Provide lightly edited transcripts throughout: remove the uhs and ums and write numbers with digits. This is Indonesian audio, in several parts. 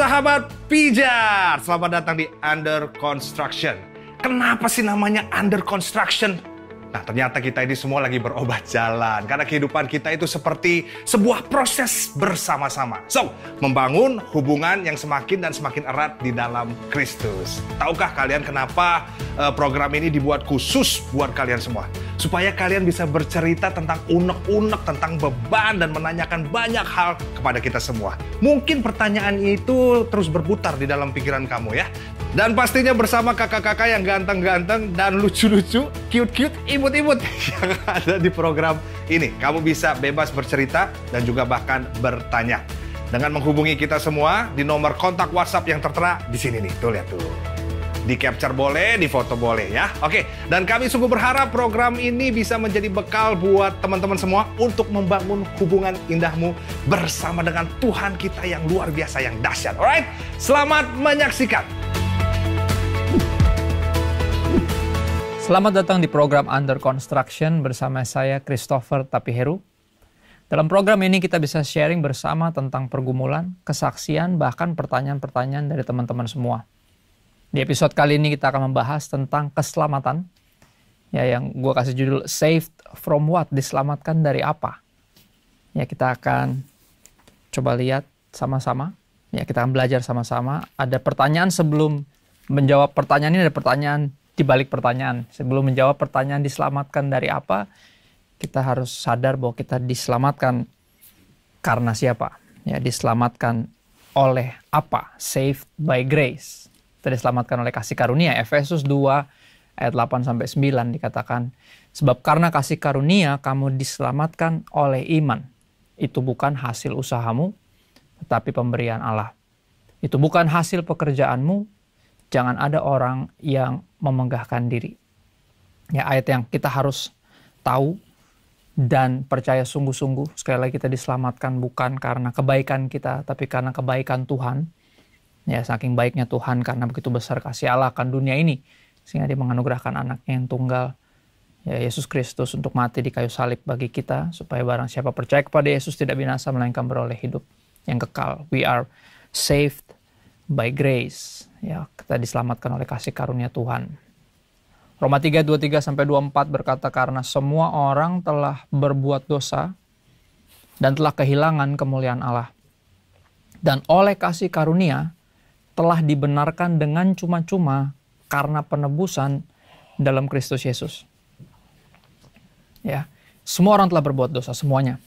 sahabat pijar, selamat datang di Under Construction. Kenapa sih namanya Under Construction? Nah, ternyata kita ini semua lagi berobat jalan. Karena kehidupan kita itu seperti sebuah proses bersama-sama. So, membangun hubungan yang semakin dan semakin erat di dalam Kristus. Tahukah kalian kenapa program ini dibuat khusus buat kalian semua? Supaya kalian bisa bercerita tentang unek-unek, tentang beban, dan menanyakan banyak hal kepada kita semua. Mungkin pertanyaan itu terus berputar di dalam pikiran kamu ya. Dan pastinya bersama kakak-kakak yang ganteng-ganteng dan lucu-lucu, cute-cute, imut-imut yang ada di program ini. Kamu bisa bebas bercerita dan juga bahkan bertanya. Dengan menghubungi kita semua di nomor kontak WhatsApp yang tertera di sini nih. Tuh, lihat tuh. Di capture boleh, di foto boleh ya. Oke, dan kami sungguh berharap program ini bisa menjadi bekal buat teman-teman semua untuk membangun hubungan indahmu bersama dengan Tuhan kita yang luar biasa, yang dahsyat. Alright, selamat menyaksikan. Selamat datang di program Under Construction bersama saya Christopher Tapiheru. Dalam program ini kita bisa sharing bersama tentang pergumulan, kesaksian, bahkan pertanyaan-pertanyaan dari teman-teman semua. Di episode kali ini kita akan membahas tentang keselamatan, ya, yang gue kasih judul Saved from What? Diselamatkan dari apa? Ya, kita akan coba lihat sama-sama. Ya, kita akan belajar sama-sama. Ada pertanyaan sebelum menjawab pertanyaan ini, ada pertanyaan di balik pertanyaan. Sebelum menjawab pertanyaan diselamatkan dari apa, kita harus sadar bahwa kita diselamatkan karena siapa? Ya, diselamatkan oleh apa? Saved by grace. Kita diselamatkan oleh kasih karunia. Efesus 2 ayat 8-9 dikatakan, sebab karena kasih karunia kamu diselamatkan oleh iman. Itu bukan hasil usahamu, tetapi pemberian Allah. Itu bukan hasil pekerjaanmu, jangan ada orang yang memenggahkan diri. Ya, ayat yang kita harus tahu dan percaya sungguh-sungguh. Sekali lagi, kita diselamatkan bukan karena kebaikan kita, tapi karena kebaikan Tuhan. Ya, saking baiknya Tuhan, karena begitu besar kasih Allah akan dunia ini, sehingga Dia menganugerahkan anaknya yang tunggal, ya, Yesus Kristus, untuk mati di kayu salib bagi kita, supaya barang siapa percaya kepada Yesus tidak binasa, melainkan beroleh hidup yang kekal. We are saved by grace. Ya, kita diselamatkan oleh kasih karunia Tuhan. Roma 3:23-24 berkata, karena semua orang telah berbuat dosa dan telah kehilangan kemuliaan Allah. Dan oleh kasih karunia telah dibenarkan dengan cuma-cuma karena penebusan dalam Kristus Yesus. Ya, semua orang telah berbuat dosa, semuanya.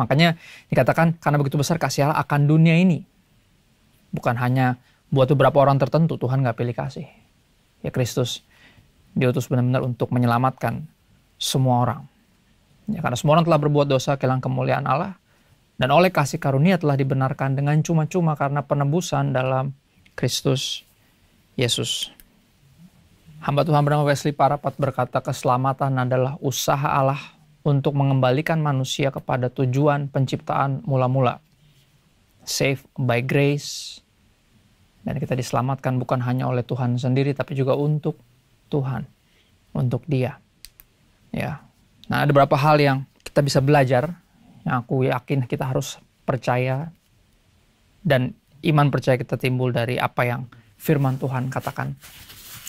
Makanya dikatakan karena begitu besar kasih Allah akan dunia ini. Bukan hanya buat beberapa orang tertentu, Tuhan gak pilih kasih. Ya, Kristus diutus benar-benar untuk menyelamatkan semua orang. Ya, karena semua orang telah berbuat dosa, kehilangan kemuliaan Allah. Dan oleh kasih karunia telah dibenarkan dengan cuma-cuma karena penebusan dalam Kristus Yesus. Hamba Tuhan bernama Wesley Parapat berkata, keselamatan adalah usaha Allah untuk mengembalikan manusia kepada tujuan penciptaan mula-mula. Saved by grace. Dan kita diselamatkan bukan hanya oleh Tuhan sendiri, tapi juga untuk Tuhan, untuk Dia. Ya. Nah, ada beberapa hal yang kita bisa belajar, yang aku yakin kita harus percaya, dan iman percaya kita timbul dari apa yang firman Tuhan katakan.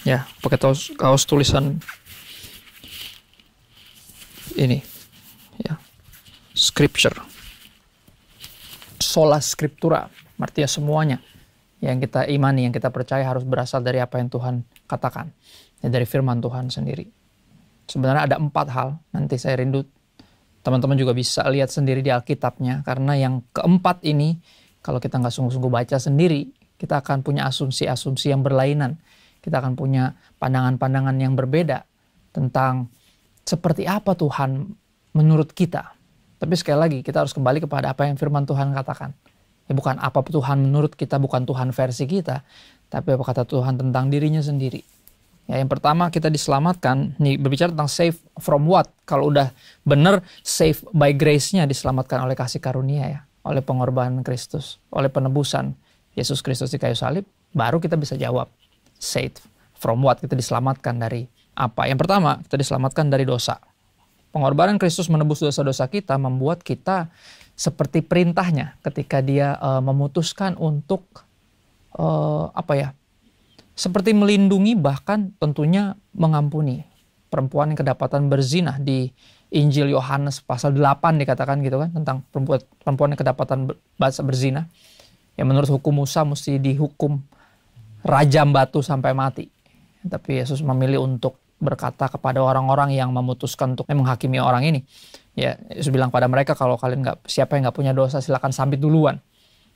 Ya, pakai kaos tulisan ini, ya, Scripture, sola scriptura, artinya semuanya yang kita imani, yang kita percaya harus berasal dari apa yang Tuhan katakan. Ya, dari firman Tuhan sendiri. Sebenarnya ada 4 hal, nanti saya rindu teman-teman juga bisa lihat sendiri di Alkitabnya. Karena yang keempat ini, kalau kita nggak sungguh-sungguh baca sendiri, kita akan punya asumsi-asumsi yang berlainan. Kita akan punya pandangan-pandangan yang berbeda tentang seperti apa Tuhan menurut kita. Tapi sekali lagi, kita harus kembali kepada apa yang firman Tuhan katakan. Ya, bukan apa Tuhan menurut kita, bukan Tuhan versi kita, tapi apa kata Tuhan tentang dirinya sendiri. Ya, yang pertama, kita diselamatkan, nih berbicara tentang save from what? Kalau udah benar, save by grace-nya, diselamatkan oleh kasih karunia, ya, oleh pengorbanan Kristus, oleh penebusan Yesus Kristus di kayu salib, baru kita bisa jawab, save from what? Kita diselamatkan dari apa? Yang pertama, kita diselamatkan dari dosa. Pengorbanan Kristus menebus dosa-dosa kita, membuat kita seperti perintahnya ketika Dia memutuskan untuk seperti melindungi, bahkan tentunya mengampuni. Perempuan yang kedapatan berzina di Injil Yohanes pasal 8 dikatakan gitu kan, tentang perempuan yang kedapatan berzina. Ya menurut hukum Musa mesti dihukum rajam batu sampai mati. Tapi Yesus memilih untuk berkata kepada orang-orang yang memutuskan untuk menghakimi orang ini. Ya, Yesus bilang pada mereka, kalau kalian siapa yang nggak punya dosa silakan sambit duluan.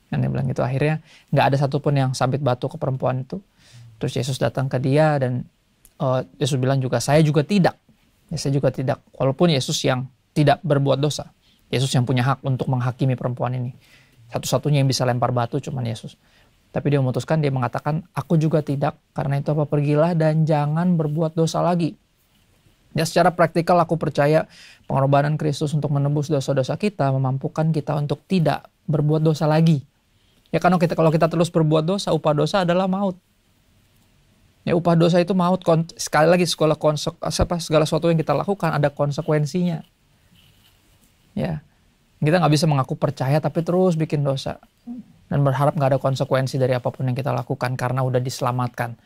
Dan dia bilang gitu. Akhirnya nggak ada satupun yang sambit batu ke perempuan itu. Terus Yesus datang ke dia dan Yesus bilang juga, saya juga tidak. Ya, saya juga tidak. Walaupun Yesus yang tidak berbuat dosa. Yesus yang punya hak untuk menghakimi perempuan ini. Satu-satunya yang bisa lempar batu cuman Yesus. Tapi dia memutuskan, dia mengatakan, aku juga tidak. Karena itu pergilah dan jangan berbuat dosa lagi. Ya, secara praktikal aku percaya pengorbanan Kristus untuk menebus dosa-dosa kita memampukan kita untuk tidak berbuat dosa lagi. Ya, karena kalau kita terus berbuat dosa, upah dosa adalah maut. Ya, upah dosa itu maut. Sekali lagi, segala sesuatu yang kita lakukan ada konsekuensinya. Ya, kita nggak bisa mengaku percaya tapi terus bikin dosa dan berharap nggak ada konsekuensi dari apapun yang kita lakukan karena udah diselamatkan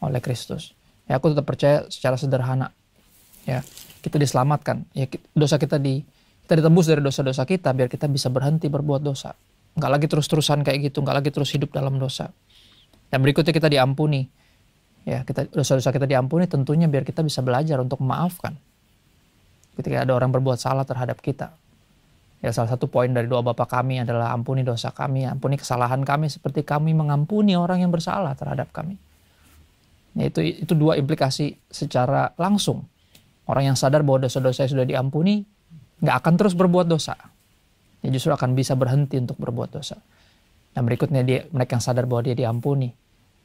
oleh Kristus. Ya, aku tetap percaya secara sederhana. Ya, kita diselamatkan. Ya, dosa kita ditebus dari dosa-dosa kita biar kita bisa berhenti berbuat dosa. Nggak lagi terus-terusan kayak gitu, nggak lagi terus hidup dalam dosa. Dan berikutnya kita diampuni. Ya, dosa-dosa kita diampuni tentunya biar kita bisa belajar untuk memaafkan. Ketika ada orang berbuat salah terhadap kita. Ya, salah satu poin dari doa Bapa kami adalah ampuni dosa kami, ampuni kesalahan kami seperti kami mengampuni orang yang bersalah terhadap kami. Ya, itu dua implikasi secara langsung. Orang yang sadar bahwa dosa-dosa sudah diampuni, nggak akan terus berbuat dosa. Ya, justru akan bisa berhenti untuk berbuat dosa. Dan berikutnya mereka yang sadar bahwa dia diampuni,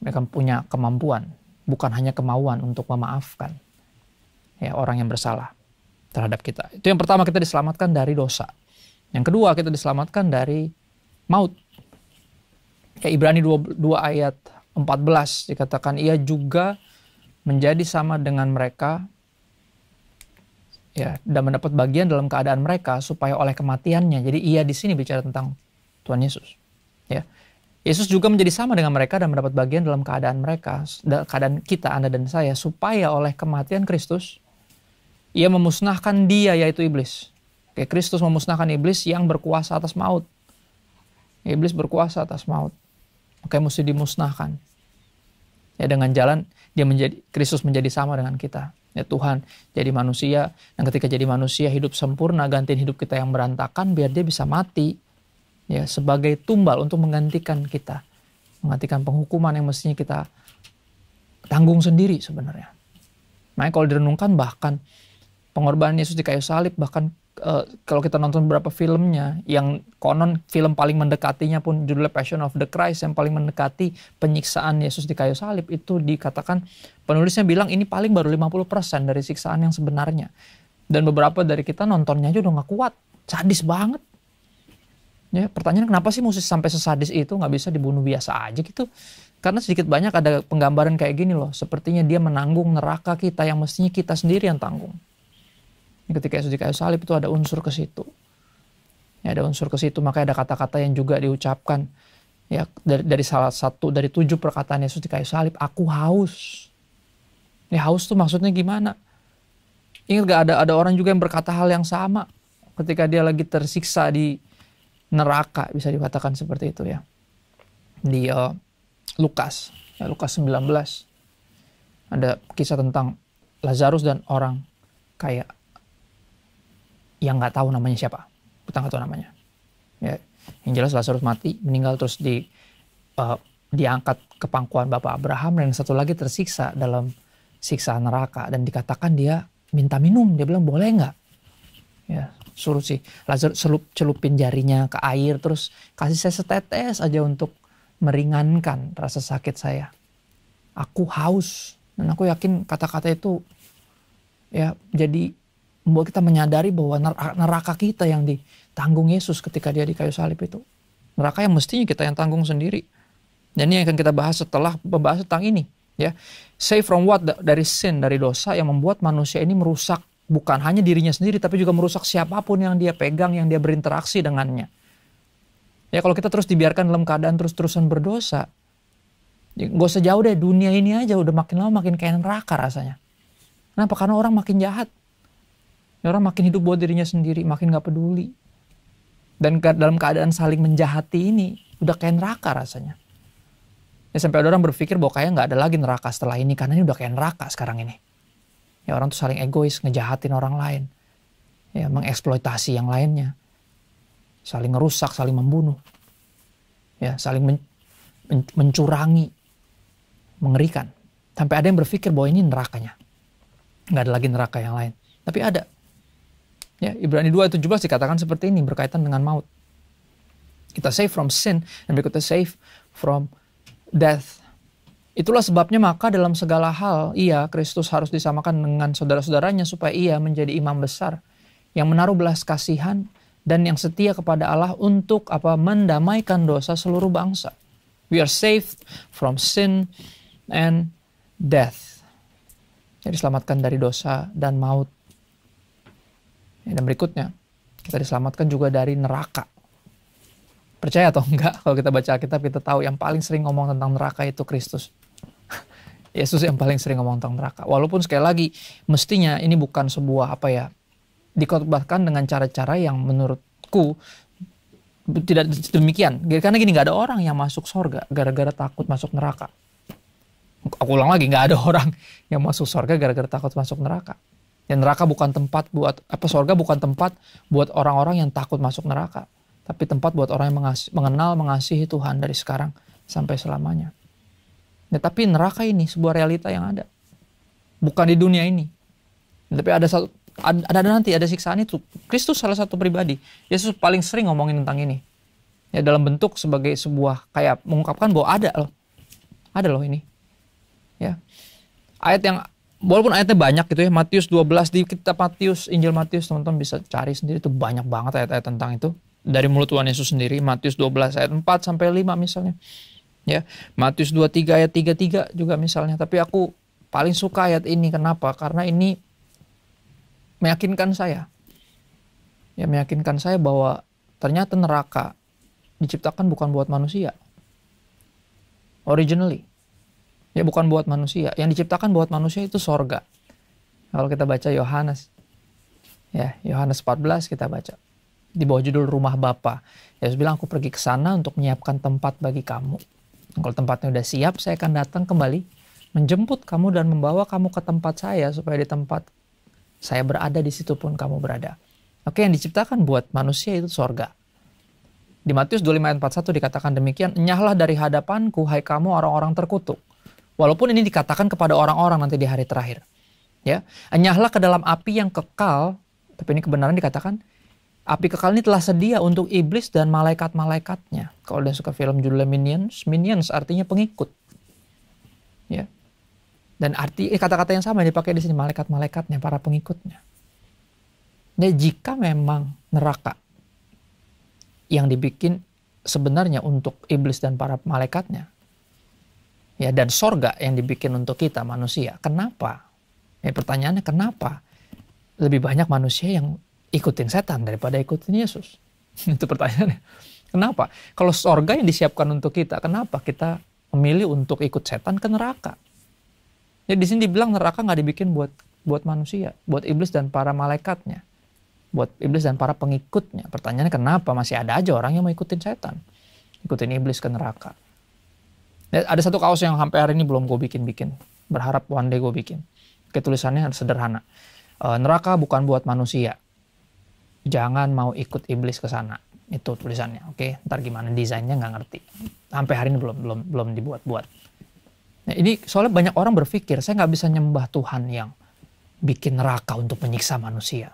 mereka punya kemampuan, bukan hanya kemauan untuk memaafkan ya orang yang bersalah terhadap kita. Itu yang pertama, kita diselamatkan dari dosa. Yang kedua, kita diselamatkan dari maut. Ya, Ibrani 2 ayat 14 dikatakan ia juga menjadi sama dengan mereka ya, dan mendapat bagian dalam keadaan mereka supaya oleh kematiannya. Jadi ia di sini bicara tentang Tuhan Yesus. Ya. Yesus juga menjadi sama dengan mereka dan mendapat bagian dalam keadaan mereka, keadaan kita, Anda dan saya, supaya oleh kematian Kristus ia memusnahkan dia, yaitu iblis. Kristus memusnahkan iblis yang berkuasa atas maut. Iblis berkuasa atas maut. Maka mesti dimusnahkan. Ya, dengan jalan Kristus menjadi sama dengan kita. Ya, Tuhan jadi manusia, dan ketika jadi manusia hidup sempurna, gantiin hidup kita yang berantakan biar dia bisa mati. Ya, sebagai tumbal untuk menggantikan kita. Menggantikan penghukuman yang mestinya kita tanggung sendiri sebenarnya. Makanya kalau direnungkan, bahkan pengorbanan Yesus di kayu salib, bahkan kalau kita nonton beberapa filmnya, yang konon film paling mendekatinya pun judulnya Passion of the Christ, yang paling mendekati penyiksaan Yesus di kayu salib, itu dikatakan penulisnya bilang ini paling baru 50% dari siksaan yang sebenarnya. Dan beberapa dari kita nontonnya aja udah gak kuat, sadis banget. Ya, pertanyaan kenapa sih mesti sampai sesadis itu, nggak bisa dibunuh biasa aja gitu? Karena sedikit banyak ada penggambaran kayak gini loh, sepertinya dia menanggung neraka kita yang mestinya kita sendiri yang tanggung. Ketika Yesus di kayu salib itu ada unsur ke situ. Ya, ada unsur ke situ, makanya ada kata-kata yang juga diucapkan. Ya, dari salah satu dari 7 perkataan Yesus di kayu salib, aku haus. Ini haus tuh maksudnya gimana? Ingat gak ada orang juga yang berkata hal yang sama ketika dia lagi tersiksa di neraka, bisa dikatakan seperti itu ya. Di Lukas 19 ada kisah tentang Lazarus dan orang kaya yang nggak tahu namanya siapa, kita nggak tahu namanya. Ya, yang jelas Lazarus mati, meninggal, terus diangkat ke pangkuan Bapak Abraham, dan yang satu lagi tersiksa dalam siksa neraka, dan dikatakan dia minta minum, dia bilang boleh nggak? Ya, suruh si Lazarus celupin jarinya ke air, terus kasih saya setetes aja untuk meringankan rasa sakit saya. Aku haus, dan aku yakin kata-kata itu ya jadi membuat kita menyadari bahwa neraka kita yang ditanggung Yesus ketika dia di kayu salib itu. Neraka yang mestinya kita yang tanggung sendiri. Dan ini yang akan kita bahas setelah membahas tentang ini. Ya, save from what? Dari sin, dari dosa yang membuat manusia ini merusak bukan hanya dirinya sendiri, tapi juga merusak siapapun yang dia pegang, yang dia berinteraksi dengannya. Ya, kalau kita terus dibiarkan dalam keadaan terus-terusan berdosa, Gak usah jauh deh, dunia ini aja udah makin lama makin kayak neraka rasanya. Kenapa? Karena orang makin jahat. Orang makin hidup buat dirinya sendiri, makin gak peduli. Dan dalam keadaan saling menjahati ini, udah kayak neraka rasanya. Ya, sampai ada orang berpikir bahwa kayak gak ada lagi neraka setelah ini, karena ini udah kayak neraka sekarang ini. Ya, orang tuh saling egois, ngejahatin orang lain. Ya, mengeksploitasi yang lainnya. Saling ngerusak, saling membunuh. Ya, saling mencurangi. Mengerikan. Sampai ada yang berpikir bahwa ini nerakanya. Nggak ada lagi neraka yang lain. Tapi ada. Ya, Ibrani 2:17 dikatakan seperti ini, berkaitan dengan maut. Kita save from sin, dan berikutnya save from death. Itulah sebabnya maka dalam segala hal, Kristus harus disamakan dengan saudara-saudaranya supaya ia menjadi imam besar yang menaruh belas kasihan dan yang setia kepada Allah untuk mendamaikan dosa seluruh bangsa. We are saved from sin and death. Jadi diselamatkan dari dosa dan maut. Dan berikutnya, kita diselamatkan juga dari neraka. Percaya atau enggak, kalau kita baca Alkitab kita tahu yang paling sering ngomong tentang neraka itu Kristus. Yesus yang paling sering ngomong tentang neraka. Walaupun sekali lagi, mestinya ini bukan sebuah dikhotbahkan dengan cara-cara yang menurutku tidak demikian. Karena gini, gak ada orang yang masuk surga gara-gara takut masuk neraka. Aku ulang lagi, gak ada orang yang masuk surga gara-gara takut masuk neraka. Dan neraka bukan tempat surga bukan tempat buat orang-orang yang takut masuk neraka. Tapi tempat buat orang yang mengenal, mengasihi Tuhan dari sekarang sampai selamanya. Ya, tapi neraka ini sebuah realita yang ada. Bukan di dunia ini. Tapi ada nanti ada siksaan itu. Kristus salah satu pribadi. Yesus paling sering ngomongin tentang ini. Ya, dalam bentuk sebagai sebuah kayak mengungkapkan bahwa ada loh. Ada loh ini. Ya. Ayat yang walaupun ayatnya banyak gitu ya, Matius 12 di kitab Matius, Injil Matius, teman-teman bisa cari sendiri, itu banyak banget ayat-ayat tentang itu dari mulut Tuhan Yesus sendiri. Matius 12 ayat 4 sampai 5 misalnya. Ya, Matius 23 ayat 33 juga misalnya. Tapi aku paling suka ayat ini, kenapa? Karena ini meyakinkan saya. Ya, meyakinkan saya bahwa ternyata neraka diciptakan bukan buat manusia. Originally. Ya, bukan buat manusia. Yang diciptakan buat manusia itu sorga. Kalau kita baca Yohanes. Ya, Yohanes 14 kita baca. Di bawah judul Rumah Bapa. Yesus bilang, aku pergi ke sana untuk menyiapkan tempat bagi kamu. Kalau tempatnya udah siap, saya akan datang kembali. Menjemput kamu dan membawa kamu ke tempat saya. Supaya di tempat saya berada, di situ pun kamu berada. Oke, yang diciptakan buat manusia itu sorga. Di Matius 25 ayat 41 dikatakan demikian. Enyahlah dari hadapanku, hai kamu orang-orang terkutuk. Walaupun ini dikatakan kepada orang-orang nanti di hari terakhir. Ya, enyahlah ke dalam api yang kekal. Tapi ini kebenaran dikatakan, api kekal ini telah sedia untuk iblis dan malaikat-malaikatnya. Kalau udah suka film judulnya Minions artinya pengikut. Ya. Dan kata-kata yang sama dipakai di sini, malaikat-malaikatnya, para pengikutnya. Dan jika memang neraka yang dibikin sebenarnya untuk iblis dan para malaikatnya, ya, dan sorga yang dibikin untuk kita manusia, kenapa? Ya, pertanyaannya kenapa lebih banyak manusia yang ikutin setan daripada ikutin Yesus? Itu pertanyaannya. Kenapa? Kalau sorga yang disiapkan untuk kita, kenapa kita memilih untuk ikut setan ke neraka? Ya, di sini dibilang neraka nggak dibikin buat manusia, buat iblis dan para malaikatnya, buat iblis dan para pengikutnya. Pertanyaannya kenapa masih ada aja orang yang mau ikutin setan, ikutin iblis ke neraka? Dan ada satu kaos yang sampai hari ini belum gue bikin. Berharap one day gue bikin. Oke, tulisannya sederhana. Neraka bukan buat manusia. Jangan mau ikut iblis ke sana. Itu tulisannya. Oke, ntar gimana desainnya nggak ngerti. Sampai hari ini belum dibuat-buat. Nah, ini soalnya banyak orang berpikir saya nggak bisa nyembah Tuhan yang bikin neraka untuk menyiksa manusia.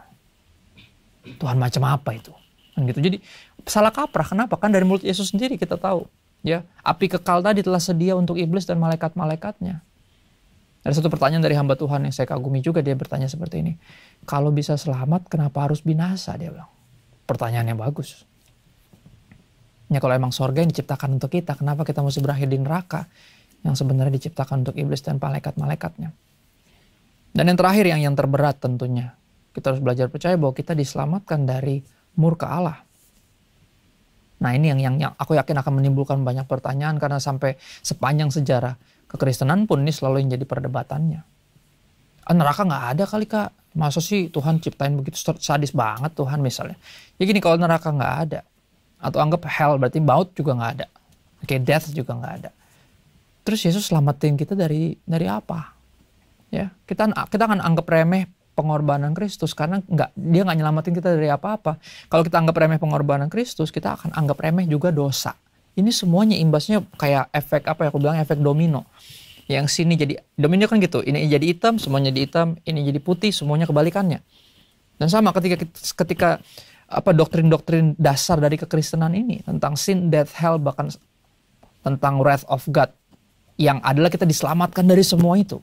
Tuhan macam apa itu? Dan gitu. Jadi salah kaprah. Kenapa? Kan dari mulut Yesus sendiri kita tahu. Ya, api kekal tadi telah sedia untuk iblis dan malaikat-malaikatnya. Ada satu pertanyaan dari hamba Tuhan yang saya kagumi juga, dia bertanya seperti ini. Kalau bisa selamat, kenapa harus binasa? Dia bilang. Pertanyaan yang bagus. Ya, kalau emang sorga yang diciptakan untuk kita, kenapa kita mesti berakhir di neraka yang sebenarnya diciptakan untuk iblis dan malaikat-malaikatnya? Dan yang terakhir, yang terberat tentunya. Kita harus belajar percaya bahwa kita diselamatkan dari murka Allah. Nah ini yang aku yakin akan menimbulkan banyak pertanyaan, karena sampai sepanjang sejarah kekristenan pun ini selalu yang jadi perdebatannya. Neraka nggak ada kali Kak, masa sih Tuhan ciptain begitu sadis banget Tuhan misalnya. Ya gini, kalau neraka nggak ada, atau anggap hell berarti maut juga nggak ada, oke, death juga nggak ada. Terus Yesus selamatin kita dari apa? Ya, kita akan anggap remeh pengorbanan Kristus, karena dia nggak nyelamatin kita dari apa-apa. Kalau kita anggap remeh pengorbanan Kristus, kita akan anggap remeh juga dosa. Ini semuanya imbasnya kayak efek aku bilang efek domino. Yang sini jadi domino kan gitu, ini jadi hitam, semuanya jadi hitam, ini jadi putih, semuanya kebalikannya. Dan sama ketika doktrin-doktrin dasar dari kekristenan ini tentang sin, death, hell, bahkan tentang wrath of God, yang adalah kita diselamatkan dari semua itu.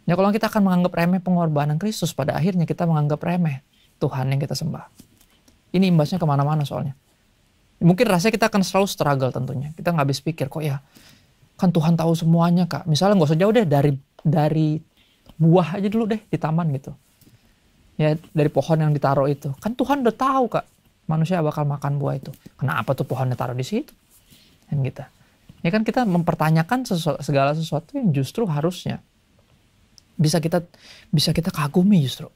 Ya kalau kita akan menganggap remeh pengorbanan Kristus, pada akhirnya kita menganggap remeh Tuhan yang kita sembah. Ini imbasnya kemana-mana soalnya. Mungkin rasanya kita akan selalu struggle tentunya. Kita nggak habis pikir kok ya, kan Tuhan tahu semuanya Kak. Misalnya nggak usah jauh deh, dari buah aja dulu deh di taman gitu. Ya dari pohon yang ditaruh itu. Kan Tuhan udah tahu Kak, manusia bakal makan buah itu. Kenapa tuh pohonnya taruh di situ? Kan gitu. Ya kan kita mempertanyakan segala sesuatu yang justru harusnya bisa kita kagumi justru.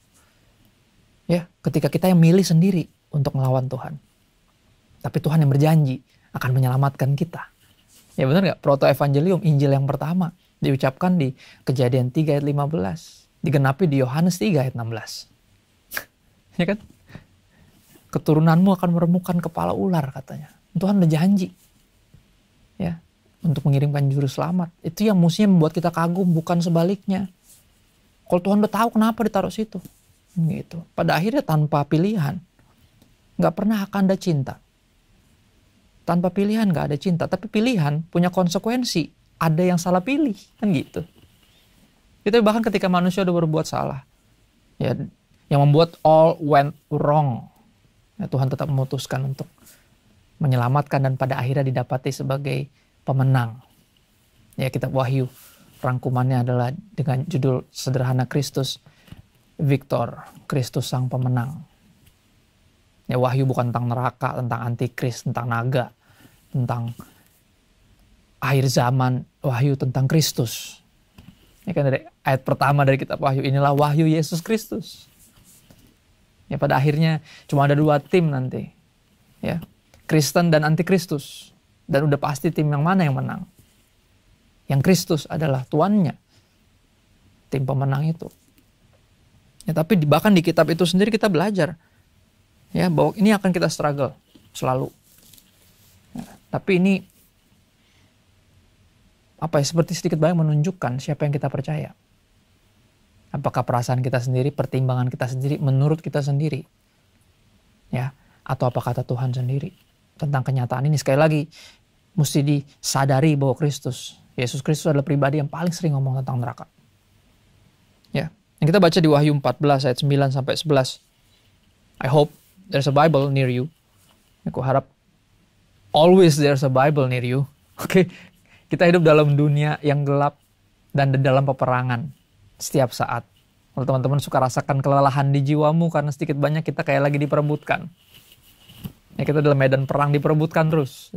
Ya, ketika kita yang milih sendiri untuk melawan Tuhan. Tapi Tuhan yang berjanji akan menyelamatkan kita. Ya benar nggak? Proto-evangelium, Injil yang pertama, diucapkan di Kejadian 3 ayat 15. Digenapi di Yohanes 3 ayat 16. Ya kan? Keturunanmu akan meremukkan kepala ular katanya. Tuhan udah janji. Ya, untuk mengirimkan juru selamat. Itu yang mestinya membuat kita kagum, bukan sebaliknya. Kalau Tuhan udah tahu kenapa ditaruh situ. Gitu. Pada akhirnya tanpa pilihan, nggak pernah akan ada cinta. Tanpa pilihan nggak ada cinta, tapi pilihan punya konsekuensi. Ada yang salah pilih, kan gitu. Itu bahkan ketika manusia udah berbuat salah, ya, yang membuat all went wrong, ya, Tuhan tetap memutuskan untuk menyelamatkan dan pada akhirnya didapati sebagai pemenang. Ya, kitab Wahyu, rangkumannya adalah dengan judul sederhana Kristus Victor, Kristus sang pemenang. Ya, Wahyu bukan tentang neraka, tentang antikris, tentang naga, tentang akhir zaman. Wahyu tentang Kristus. Ini kan dari ayat pertama dari kitab Wahyu, inilah wahyu Yesus Kristus. Ya, pada akhirnya cuma ada dua tim nanti. Ya, Kristen dan antikristus. Dan udah pasti tim yang mana yang menang. Yang Kristus adalah tuannya. Tim pemenang itu. Ya, tapi bahkan di kitab itu sendiri kita belajar. Ya, bahwa ini akan kita struggle selalu. Ya, tapi ini seperti sedikit banyak menunjukkan siapa yang kita percaya. Apakah perasaan kita sendiri, pertimbangan kita sendiri, menurut kita sendiri, ya, atau apa kata Tuhan sendiri tentang kenyataan ini. Sekali lagi, mesti disadari bahwa Yesus Kristus adalah pribadi yang paling sering ngomong tentang neraka. Ya, yang kita baca di Wahyu 14 ayat 9 sampai 11. I hope there's a Bible near you. Aku harap always there's a Bible near you. Oke. Kita hidup dalam dunia yang gelap dan dalam peperangan setiap saat. Kalau teman-teman suka rasakan kelelahan di jiwamu karena sedikit banyak kita kayak lagi diperebutkan. Ya, kita dalam medan perang diperebutkan terus.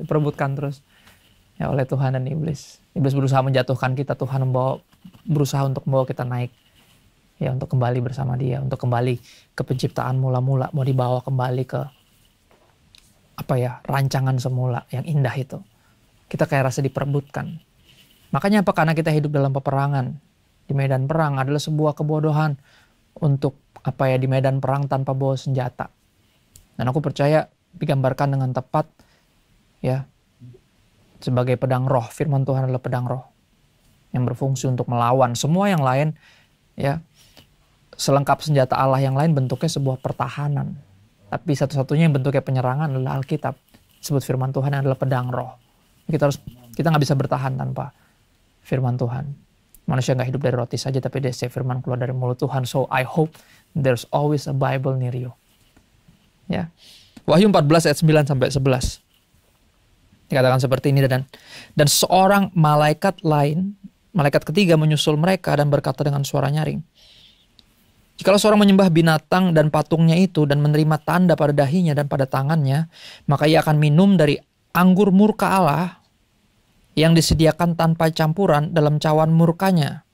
Ya, oleh Tuhan dan iblis. Iblis berusaha menjatuhkan kita, Tuhan berusaha untuk membawa kita naik. Ya, untuk kembali bersama Dia, untuk kembali ke penciptaan mula-mula, mau dibawa kembali ke rancangan semula yang indah itu. Kita kayak rasa diperebutkan. Makanya karena kita hidup dalam peperangan. Di medan perang adalah sebuah kebodohan untuk di medan perang tanpa bawa senjata. Dan aku percaya digambarkan dengan tepat, ya, sebagai pedang roh. Firman Tuhan adalah pedang roh yang berfungsi untuk melawan semua yang lain. Ya, selengkap senjata Allah yang lain bentuknya sebuah pertahanan. Tapi satu-satunya yang bentuknya penyerangan adalah Alkitab. Disebut firman Tuhan adalah pedang roh. Kita nggak bisa bertahan tanpa firman Tuhan. Manusia nggak hidup dari roti saja, tapi dari setiap firman keluar dari mulut Tuhan. So I hope there's always a Bible near you. Ya, Wahyu 14 ayat 9 sampai 11. Dikatakan seperti ini, dan seorang malaikat lain, malaikat ketiga menyusul mereka dan berkata dengan suara nyaring, Jikalau seorang menyembah binatang dan patungnya itu dan menerima tanda pada dahinya dan pada tangannya, maka ia akan minum dari anggur murka Allah yang disediakan tanpa campuran dalam cawan murkanya.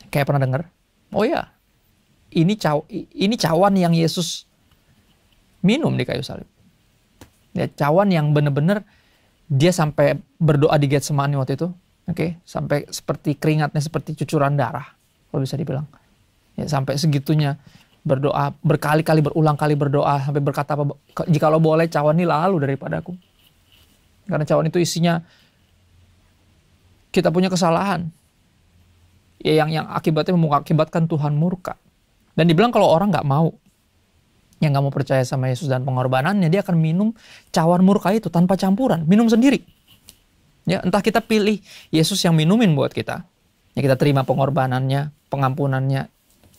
Kayak pernah dengar? Oh ya, ini cawan yang Yesus minum di kayu salib. Ya, cawan yang benar-benar dia sampai berdoa di Getsemani waktu itu. Oke, sampai seperti keringatnya seperti cucuran darah, kalau bisa dibilang. Ya, sampai segitunya berdoa, berkali-kali berulang kali berdoa sampai berkata, jikalau boleh cawan ini lalu daripadaku. Karena cawan itu isinya kita punya kesalahan. Ya, yang akibatnya mengakibatkan Tuhan murka. Dan dibilang kalau orang nggak mau, yang nggak mau percaya sama Yesus dan pengorbanannya, dia akan minum cawan murka itu tanpa campuran, minum sendiri. Ya, entah kita pilih Yesus yang minumin buat kita, ya kita terima pengorbanannya, pengampunannya,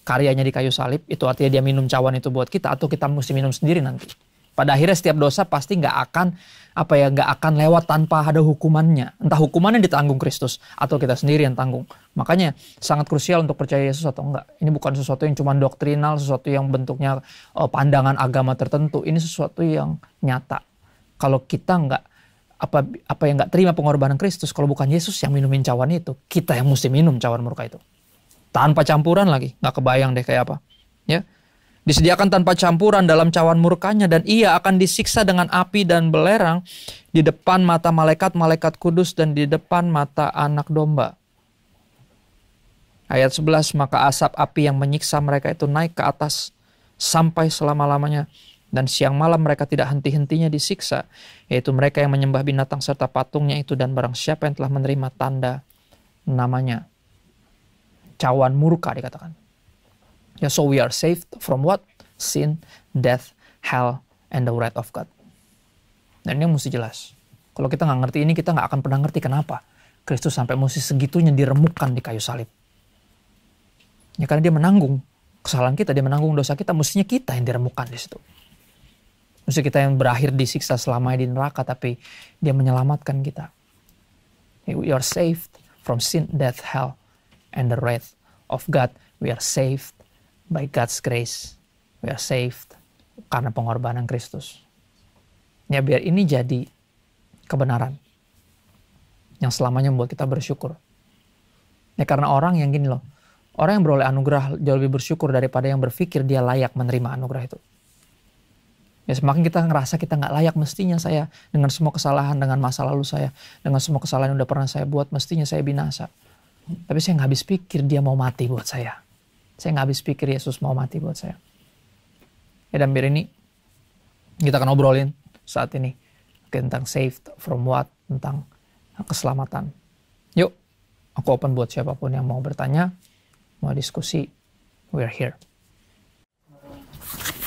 karyanya di kayu salib, itu artinya dia minum cawan itu buat kita, atau kita mesti minum sendiri nanti. Pada akhirnya setiap dosa pasti nggak akan lewat tanpa ada hukumannya. Entah hukumannya ditanggung Kristus atau kita sendiri yang tanggung. Makanya sangat krusial untuk percaya Yesus atau enggak. Ini bukan sesuatu yang cuma doktrinal, sesuatu yang bentuknya pandangan agama tertentu. Ini sesuatu yang nyata. Kalau kita nggak yang nggak terima pengorbanan Kristus, kalau bukan Yesus yang minumin cawan itu, kita yang mesti minum cawan murka itu. Tanpa campuran lagi, nggak kebayang deh kayak apa. Ya, disediakan tanpa campuran dalam cawan murkanya, dan ia akan disiksa dengan api dan belerang di depan mata malaikat-malaikat kudus dan di depan mata anak domba. Ayat 11, maka asap api yang menyiksa mereka itu naik ke atas sampai selama-lamanya, dan siang malam mereka tidak henti-hentinya disiksa, yaitu mereka yang menyembah binatang serta patungnya itu, dan barang siapa yang telah menerima tanda namanya. Cawan murka dikatakan. Ya, so we are saved from what? Sin, death, hell, and the wrath of God. Dan ini mesti jelas. Kalau kita nggak ngerti ini, kita nggak akan pernah ngerti kenapa Kristus sampai mesti segitunya diremukkan di kayu salib. Ya, karena dia menanggung kesalahan kita, dia menanggung dosa kita, mestinya kita yang diremukkan di situ. Mesti kita yang berakhir disiksa selamanya di neraka, tapi dia menyelamatkan kita. We are saved from sin, death, hell, and the wrath of God. We are saved by God's grace. We are saved karena pengorbanan Kristus. Ya, biar ini jadi kebenaran yang selamanya membuat kita bersyukur. Ya, karena orang yang gini loh, orang yang beroleh anugerah jauh lebih bersyukur daripada yang berpikir dia layak menerima anugerah itu. Ya, semakin kita ngerasa kita nggak layak, mestinya saya dengan semua kesalahan, dengan masa lalu saya, dengan semua kesalahan yang udah pernah saya buat, mestinya saya binasa. Tapi saya nggak habis pikir dia mau mati buat saya. Saya nggak habis pikir Yesus mau mati buat saya. Ya, dan biar ini kita akan obrolin saat ini tentang saved from what, tentang keselamatan. Yuk, aku open buat siapapun yang mau bertanya, mau diskusi. We are here.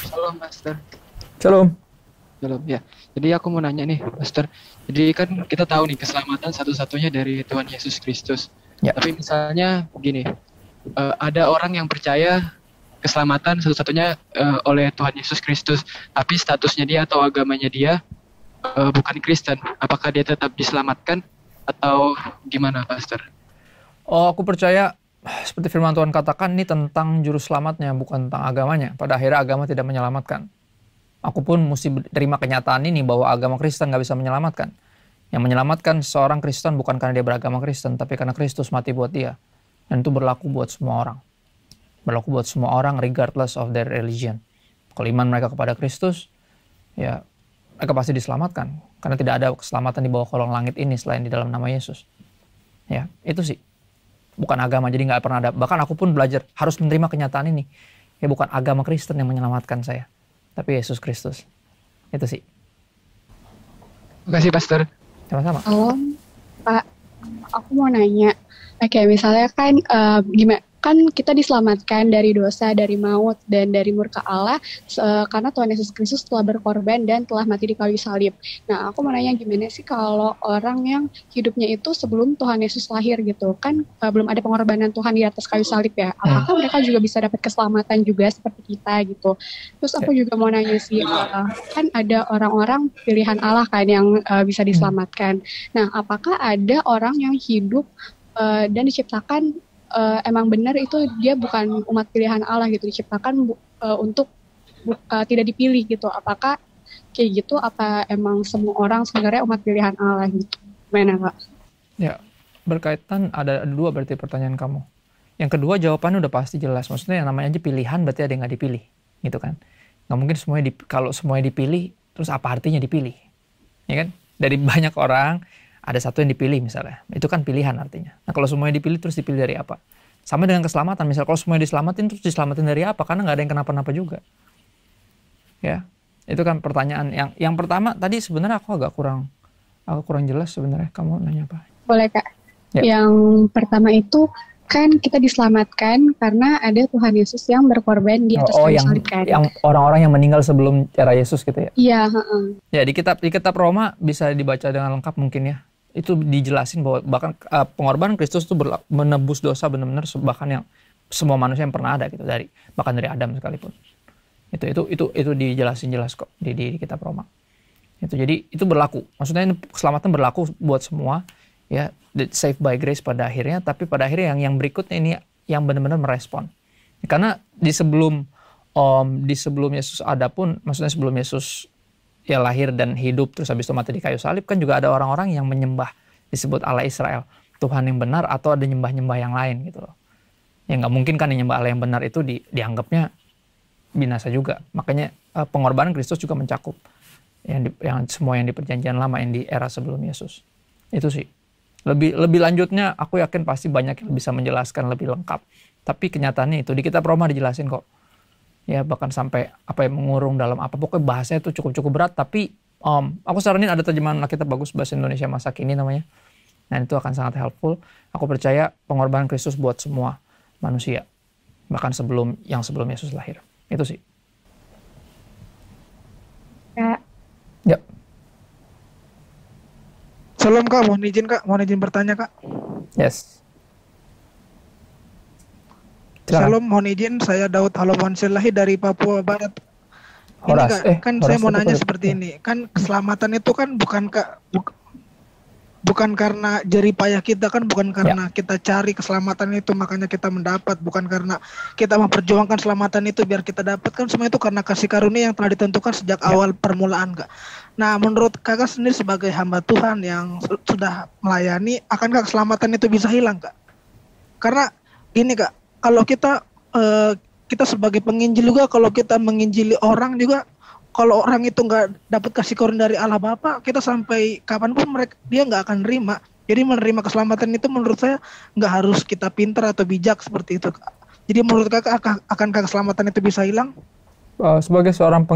Shalom, Pastor. Shalom. Shalom, ya. Jadi aku mau nanya nih, Pastor. Jadi kan kita tahu nih keselamatan satu-satunya dari Tuhan Yesus Kristus. Ya. Tapi misalnya begini, ada orang yang percaya keselamatan satu-satunya oleh Tuhan Yesus Kristus, tapi statusnya dia atau agamanya dia bukan Kristen. Apakah dia tetap diselamatkan atau gimana, Pastor? Oh, aku percaya seperti firman Tuhan katakan, ini tentang juru selamatnya, bukan tentang agamanya. Pada akhirnya agama tidak menyelamatkan. Aku pun mesti terima kenyataan ini bahwa agama Kristen gak bisa menyelamatkan. Yang menyelamatkan seorang Kristen bukan karena dia beragama Kristen, tapi karena Kristus mati buat dia. Dan itu berlaku buat semua orang. Berlaku buat semua orang regardless of their religion. Kalau iman mereka kepada Kristus, ya mereka pasti diselamatkan. Karena tidak ada keselamatan di bawah kolong langit ini selain di dalam nama Yesus. Ya, itu sih. Bukan agama, jadi nggak pernah ada. Bahkan aku pun belajar harus menerima kenyataan ini. Ya, bukan agama Kristen yang menyelamatkan saya, tapi Yesus Kristus. Itu sih. Terima kasih, Pastor. Sama-sama. Halo, Pak. Aku mau nanya. Oke, misalnya kan gimana? Kan kita diselamatkan dari dosa, dari maut, dan dari murka Allah karena Tuhan Yesus Kristus telah berkorban dan telah mati di kayu salib. Nah, aku mau nanya gimana sih kalau orang yang hidupnya itu sebelum Tuhan Yesus lahir gitu, kan belum ada pengorbanan Tuhan di atas kayu salib ya. Apakah mereka juga bisa dapat keselamatan juga seperti kita gitu? Terus aku juga mau nanya sih, kan ada orang-orang pilihan Allah kan yang bisa diselamatkan. Nah, apakah ada orang yang hidup dan diciptakan emang benar itu dia bukan umat pilihan Allah gitu, diciptakan untuk tidak dipilih gitu. Apakah kayak gitu? Apa emang semua orang sebenarnya umat pilihan Allah gitu? Gimana Kak? Ya, berkaitan ada dua berarti pertanyaan kamu. Yang kedua jawabannya udah pasti jelas. Maksudnya yang namanya aja pilihan berarti ada yang nggak dipilih, gitu kan? Nggak mungkin semuanya kalau semuanya dipilih, terus apa artinya dipilih? Ya kan? Dari banyak orang ada satu yang dipilih misalnya, itu kan pilihan artinya. Nah kalau semuanya dipilih terus dipilih dari apa? Sama dengan keselamatan. Misal kalau semuanya diselamatin terus diselamatin dari apa? Karena nggak ada yang kenapa-napa juga. Ya, itu kan pertanyaan yang pertama tadi sebenarnya aku kurang jelas sebenarnya. Kamu nanya apa? Boleh Kak. Ya. Yang pertama itu kan kita diselamatkan karena ada Tuhan Yesus yang berkorban di atas kayu salib kan. Yang orang-orang yang meninggal sebelum era Yesus gitu ya. Iya, Ya di kitab Roma bisa dibaca dengan lengkap mungkin ya. Itu dijelasin bahwa bahkan pengorbanan Kristus itu menebus dosa benar-benar bahkan yang semua manusia yang pernah ada gitu, bahkan dari Adam sekalipun. Itu dijelasin jelas kok di kitab Roma. Jadi itu berlaku. Maksudnya keselamatan berlaku buat semua ya, saved by grace pada akhirnya, tapi pada akhirnya yang berikutnya ini yang benar-benar merespon. Karena di sebelum Yesus ada pun, maksudnya sebelum Yesus ya lahir dan hidup terus habis itu mati di kayu salib, kan juga ada orang-orang yang menyembah disebut Allah Israel, Tuhan yang benar, atau ada nyembah-nyembah yang lain gitu loh. Ya nggak mungkin kan nyembah Allah yang benar itu dianggapnya binasa juga. Makanya pengorbanan Kristus juga mencakup yang semua yang di perjanjian lama, yang di era sebelum Yesus. Itu sih. Lebih lanjutnya aku yakin pasti banyak yang bisa menjelaskan lebih lengkap. Tapi kenyataannya itu di kitab Roma dijelasin kok. Ya bahkan sampai apa yang mengurung dalam apa, pokoknya bahasanya itu cukup berat. Tapi aku saranin ada terjemahan Alkitab bagus bahasa Indonesia masa kini namanya. Nah itu akan sangat helpful. Aku percaya pengorbanan Kristus buat semua manusia, bahkan sebelum Yesus lahir. Itu sih. Kak. Ya. Salam Kak, mohon izin bertanya Kak. Yes. Salam, mohon izin, saya Daud Halomansilahi dari Papua Barat. Ini Kak, saya mau nanya seperti ini. Kan keselamatan itu kan bukan karena jerih payah kita, kan bukan karena kita cari keselamatan itu makanya kita mendapat, bukan karena kita memperjuangkan keselamatan itu biar kita dapat, kan semua itu karena kasih karunia yang telah ditentukan sejak awal permulaan Kak. Nah menurut Kakak sendiri sebagai hamba Tuhan yang sudah melayani, akankah keselamatan itu bisa hilang Kak? Karena gini Kak, kalau kita sebagai penginjil juga, kalau kita menginjili orang juga, kalau orang itu nggak dapat kasih karunia dari Allah Bapa, kita sampai kapanpun dia nggak akan nerima. Jadi menerima keselamatan itu menurut saya nggak harus kita pintar atau bijak seperti itu. Jadi menurut Kakak, akankah keselamatan itu bisa hilang? Sebagai seorang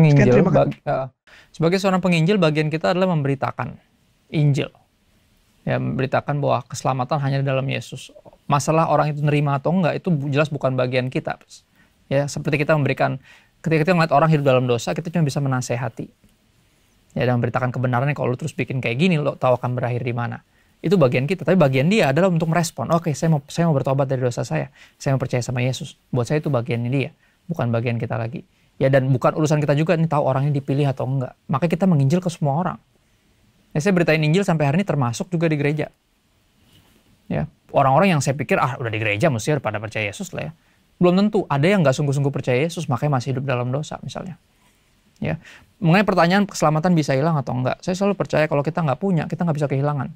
penginjil, bagian kita adalah memberitakan Injil. Ya, memberitakan bahwa keselamatan hanya di dalam Yesus. Masalah orang itu nerima atau enggak itu jelas bukan bagian kita. Ya, seperti kita ketika kita melihat orang hidup dalam dosa, kita cuma bisa menasehati. Ya, dan memberitakan kebenarannya. Kalau lu terus bikin kayak gini, lo tahu akan berakhir di mana. Itu bagian kita. Tapi bagian dia adalah untuk merespon. Oke, saya mau bertobat dari dosa saya. Saya mau percaya sama Yesus. Buat saya itu bagiannya dia, bukan bagian kita lagi. Ya, dan bukan urusan kita juga nih tahu orangnya dipilih atau enggak. Makanya kita menginjil ke semua orang. Ya, saya beritain Injil sampai hari ini termasuk juga di gereja. Ya, orang-orang yang saya pikir udah di gereja mesti pada percaya Yesus lah ya. Belum tentu, ada yang nggak sungguh-sungguh percaya Yesus makanya masih hidup dalam dosa misalnya. Ya, mengenai pertanyaan keselamatan bisa hilang atau enggak, saya selalu percaya kalau kita nggak punya, kita nggak bisa kehilangan.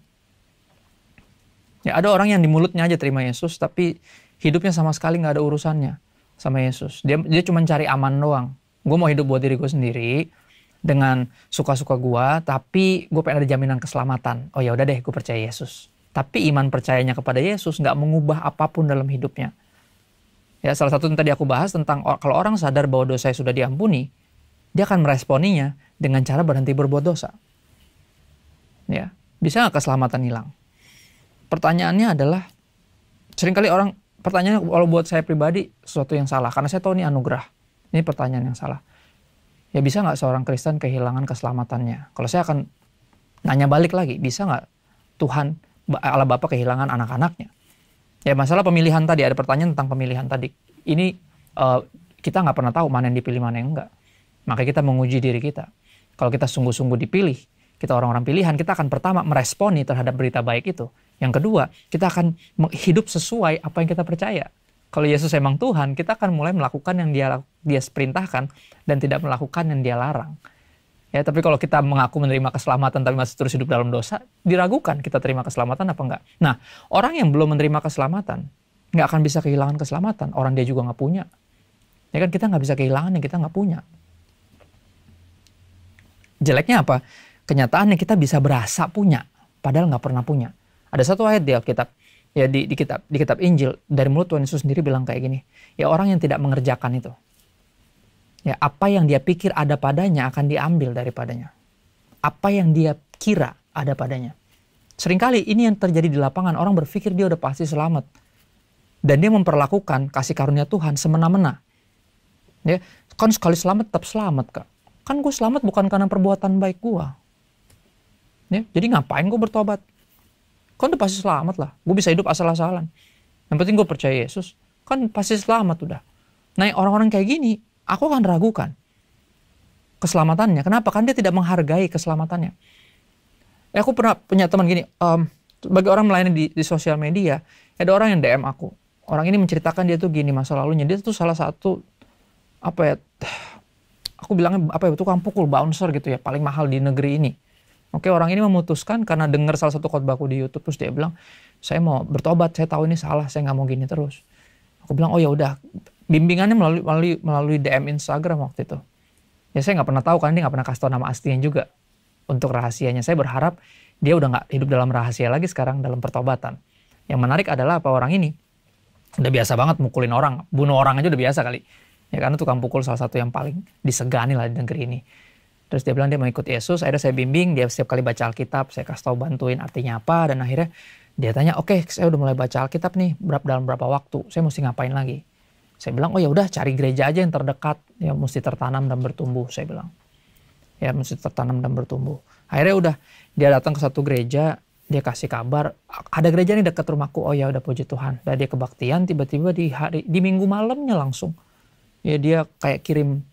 Ya, ada orang yang di mulutnya aja terima Yesus, tapi hidupnya sama sekali nggak ada urusannya sama Yesus. Dia cuma cari aman doang. Gue mau hidup buat diri gue sendiri dengan suka-suka gue, tapi gue pengen ada jaminan keselamatan. Oh ya udah deh, gue percaya Yesus. Tapi iman percayanya kepada Yesus nggak mengubah apapun dalam hidupnya. Ya, salah satu yang tadi aku bahas tentang kalau orang sadar bahwa dosanya sudah diampuni, dia akan meresponinya dengan cara berhenti berbuat dosa. Ya, bisa nggak keselamatan hilang? Pertanyaannya adalah, seringkali pertanyaannya kalau buat saya pribadi sesuatu yang salah, karena saya tahu ini anugerah. Ini pertanyaan yang salah. Ya, bisa nggak seorang Kristen kehilangan keselamatannya? Kalau saya akan nanya balik lagi, bisa nggak Tuhan Allah Bapa kehilangan anak-anaknya? Ya, masalah pemilihan tadi, ada pertanyaan tentang pemilihan tadi. Ini kita nggak pernah tahu mana yang dipilih, mana yang enggak. Makanya kita menguji diri kita. Kalau kita sungguh-sungguh dipilih, kita orang-orang pilihan, kita akan pertama meresponi terhadap berita baik itu. Yang kedua, kita akan hidup sesuai apa yang kita percaya. Kalau Yesus emang Tuhan, kita akan mulai melakukan yang dia perintahkan dan tidak melakukan yang dia larang. Ya, tapi kalau kita mengaku menerima keselamatan tapi masih terus hidup dalam dosa, diragukan kita terima keselamatan apa enggak. Nah, orang yang belum menerima keselamatan, nggak akan bisa kehilangan keselamatan. Orang dia juga nggak punya. Ya kan, kita nggak bisa kehilangan yang kita nggak punya. Jeleknya apa? Kenyataannya kita bisa berasa punya, padahal nggak pernah punya. Ada satu ayat di Alkitab, ya di kitab Injil, dari mulut Tuhan Yesus sendiri bilang kayak gini, ya orang yang tidak mengerjakan itu, ya apa yang dia pikir ada padanya akan diambil daripadanya. Apa yang dia kira ada padanya. Seringkali ini yang terjadi di lapangan, orang berpikir dia udah pasti selamat. Dan dia memperlakukan kasih karunia Tuhan semena-mena. Ya, kan sekali selamat tetap selamat, Kak. Kan gue selamat bukan karena perbuatan baik gue. Ya, jadi ngapain gue bertobat? Kan udah pasti selamat lah. Gue bisa hidup asal-asalan. Yang penting gue percaya Yesus. Kan pasti selamat udah. Nah, orang-orang kayak gini, aku akan ragukan keselamatannya. Kenapa? Kan dia tidak menghargai keselamatannya. Aku pernah punya teman gini, bagi orang melayani di sosial media, ada orang yang DM aku. Orang ini menceritakan dia tuh gini masa lalunya. Dia tuh salah satu, aku bilangnya tukang pukul, bouncer gitu ya, paling mahal di negeri ini. Oke, orang ini memutuskan karena dengar salah satu khotbahku di YouTube, terus dia bilang, saya mau bertobat, saya tahu ini salah, saya nggak mau gini terus. Aku bilang, oh ya udah, bimbingannya melalui DM Instagram waktu itu. Ya saya nggak pernah tahu, kan dia nggak pernah kasih tahu nama aslinya juga untuk rahasianya. Saya berharap dia udah nggak hidup dalam rahasia lagi sekarang dalam pertobatan. Yang menarik adalah apa, orang ini udah biasa banget mukulin orang, bunuh orang aja udah biasa kali. Ya karena tukang pukul salah satu yang paling disegani lah di negeri ini. Terus dia bilang dia mau ikut Yesus, akhirnya saya bimbing, dia setiap kali baca Alkitab, saya kasih tahu bantuin artinya apa, dan akhirnya dia tanya, oke, saya udah mulai baca Alkitab nih, dalam berapa waktu, saya mesti ngapain lagi? Saya bilang, oh ya udah cari gereja aja yang terdekat, ya mesti tertanam dan bertumbuh, saya bilang. Ya mesti tertanam dan bertumbuh. Akhirnya udah, dia datang ke satu gereja, dia kasih kabar, ada gereja nih dekat rumahku, oh ya udah puji Tuhan. Dan dia kebaktian, tiba-tiba di minggu malamnya langsung, ya dia kayak kirim,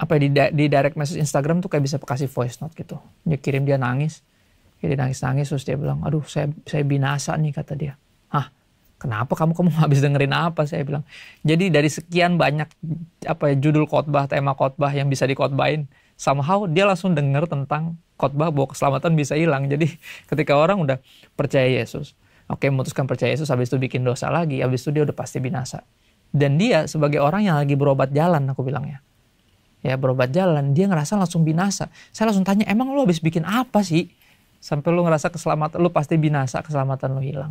di direct message Instagram tuh kayak bisa kasih voice note gitu. Dia kirim, dia nangis, dia nangis-nangis, terus dia bilang, aduh saya binasa nih, kata dia. Hah? Kenapa kamu habis dengerin apa? Saya bilang. Jadi dari sekian banyak judul khotbah, tema khotbah yang bisa dikhotbahin, somehow dia langsung denger tentang khotbah bahwa keselamatan bisa hilang. Jadi ketika orang udah percaya Yesus, memutuskan percaya Yesus, habis itu bikin dosa lagi, habis itu dia udah pasti binasa. Dan dia sebagai orang yang lagi berobat jalan, aku bilangnya. Ya berobat jalan, dia ngerasa langsung binasa. Saya langsung tanya, emang lu habis bikin apa sih? Sampai lu ngerasa keselamatan, lu pasti binasa, keselamatan lu hilang.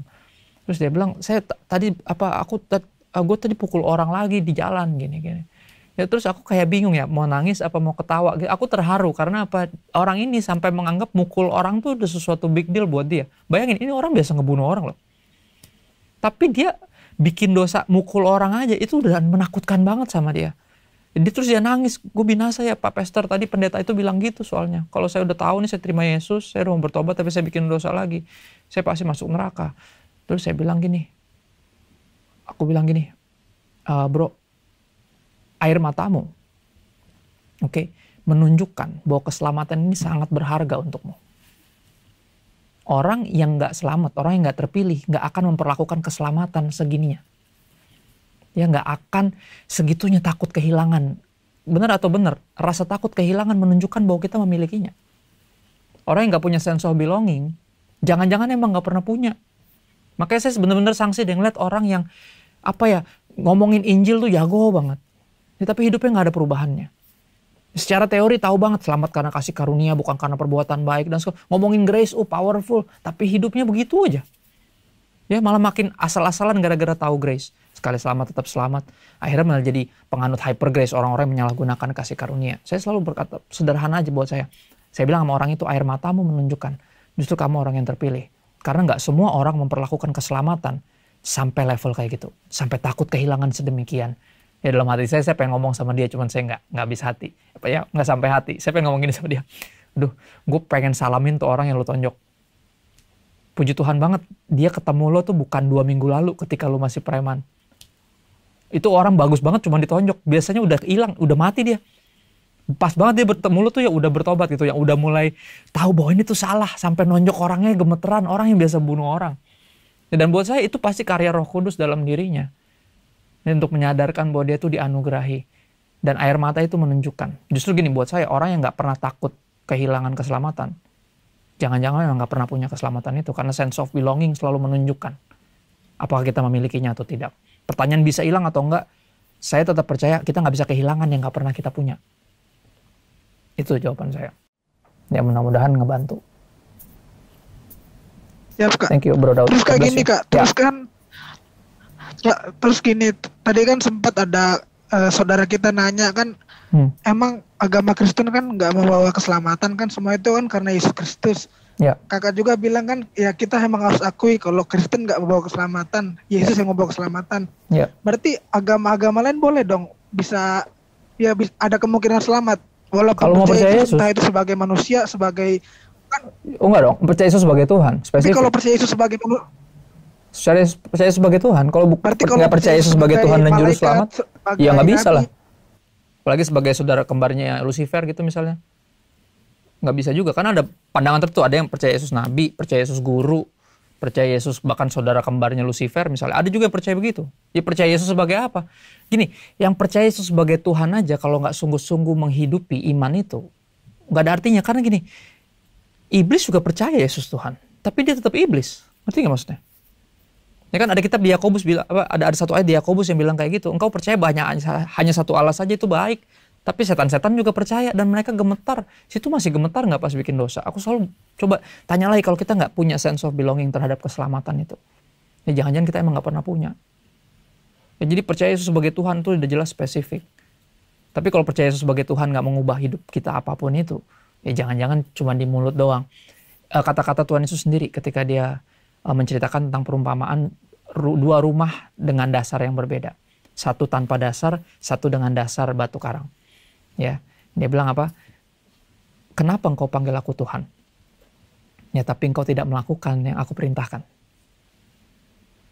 Terus dia bilang, gue tadi pukul orang lagi di jalan, gini. Ya terus aku kayak bingung ya, mau nangis apa mau ketawa. Aku terharu karena apa? Orang ini sampai menganggap mukul orang tuh udah sesuatu big deal buat dia. Bayangin, ini orang biasa ngebunuh orang loh. Tapi dia bikin dosa mukul orang aja, itu udah menakutkan banget sama dia. Jadi terus dia nangis, gue binasa ya Pak Pastor, tadi pendeta itu bilang gitu soalnya. Kalau saya udah tahu nih saya terima Yesus, saya udah mau bertobat tapi saya bikin dosa lagi, saya pasti masuk neraka. Terus saya bilang gini, bro, air matamu, menunjukkan bahwa keselamatan ini sangat berharga untukmu. Orang yang gak selamat, orang yang gak terpilih, gak akan memperlakukan keselamatan segininya. Ya gak akan segitunya takut kehilangan. Benar atau benar, rasa takut kehilangan menunjukkan bahwa kita memilikinya. Orang yang gak punya sense of belonging, jangan-jangan emang gak pernah punya. Makanya saya benar-benar sanksi dengan lihat orang yang ngomongin Injil tuh jago banget. Ya, tapi hidupnya gak ada perubahannya. Secara teori tahu banget selamat karena kasih karunia, bukan karena perbuatan baik. Dan ngomongin grace, powerful. Tapi hidupnya begitu aja. Ya malah makin asal-asalan gara-gara tahu grace. Sekali selamat tetap selamat. Akhirnya malah jadi penganut hyper grace, orang-orang yang menyalahgunakan kasih karunia. Saya selalu berkata, sederhana aja buat saya. Saya bilang sama orang itu, air matamu menunjukkan justru kamu orang yang terpilih. Karena nggak semua orang memperlakukan keselamatan sampai level kayak gitu. Sampai takut kehilangan sedemikian. Ya dalam hati saya pengen ngomong sama dia, cuman saya nggak habis hati. Nggak sampai hati. Saya pengen ngomong gini sama dia. Aduh, gue pengen salamin tuh orang yang lo tonjok. Puji Tuhan banget, dia ketemu lo tuh bukan 2 minggu lalu ketika lo masih preman. Itu orang bagus banget cuma ditonjok. Biasanya udah hilang, udah mati dia. Pas banget dia bertemu lo tuh ya udah bertobat gitu. Yang udah mulai tahu bahwa ini tuh salah. Sampai nonjok orangnya gemeteran. Orang yang biasa bunuh orang. Dan buat saya itu pasti karya Roh Kudus dalam dirinya. Dan untuk menyadarkan bahwa dia itu dianugerahi. Dan air mata itu menunjukkan. Justru gini, buat saya, orang yang nggak pernah takut kehilangan keselamatan, jangan-jangan memang nggak pernah punya keselamatan itu. Karena sense of belonging selalu menunjukkan apakah kita memilikinya atau tidak. Pertanyaan bisa hilang atau enggak, saya tetap percaya kita nggak bisa kehilangan yang nggak pernah kita punya. Itu jawaban saya. Ya mudah-mudahan ngebantu. Ya, Kak. Thank you, Bro Daud. Terus kayak gini, Kak. Terus Ya. kan terus gini, tadi kan sempat ada saudara kita nanya kan, emang agama Kristen kan nggak membawa keselamatan kan, semua itu kan karena Yesus Kristus. Ya. Kakak juga bilang kan, ya kita emang harus akui kalau Kristen nggak membawa keselamatan, Yesus yang membawa keselamatan. Ya. Berarti agama-agama lain boleh dong bisa ada kemungkinan selamat walaupun Kalau mau percaya Yesus, entah itu sebagai manusia, sebagai kan. Oh enggak dong, percaya Yesus sebagai Tuhan. Tapi Spesifik. kalau percaya Yesus sebagai manusia, Secara percaya sebagai Tuhan, kalau nggak percaya Yesus sebagai Tuhan dan Juru Selamat, ya nggak bisa lah. Apalagi sebagai saudara kembarnya Lucifer gitu misalnya. Nggak bisa juga, karena ada pandangan tertentu. Ada yang percaya Yesus Nabi, percaya Yesus Guru, percaya Yesus bahkan saudara kembarnya Lucifer misalnya. Ada juga yang percaya begitu. Ya percaya Yesus sebagai apa? Gini, yang percaya Yesus sebagai Tuhan aja kalau nggak sungguh-sungguh menghidupi iman itu, nggak ada artinya. Karena gini, iblis juga percaya Yesus Tuhan, tapi dia tetap iblis. Ngerti nggak maksudnya? Ya kan ada kitab di Yakobus bilang, ada satu ayat di Yakobus yang bilang kayak gitu. Engkau percaya hanya satu Allah saja itu baik, tapi setan-setan juga percaya dan mereka gemetar. Situ masih gemetar nggak pas bikin dosa? Aku selalu coba tanya lagi, kalau kita nggak punya sense of belonging terhadap keselamatan itu, ya jangan-jangan kita emang nggak pernah punya. Ya, jadi percaya Yesus sebagai Tuhan itu udah jelas spesifik. Tapi kalau percaya Yesus sebagai Tuhan nggak mengubah hidup kita apapun itu, ya jangan-jangan cuma di mulut doang. Kata-kata Tuhan Yesus sendiri ketika dia menceritakan tentang perumpamaan dua rumah dengan dasar yang berbeda. Satu tanpa dasar, satu dengan dasar batu karang. Ya, dia bilang apa? Kenapa engkau panggil aku Tuhan? Ya, tapi engkau tidak melakukan yang aku perintahkan.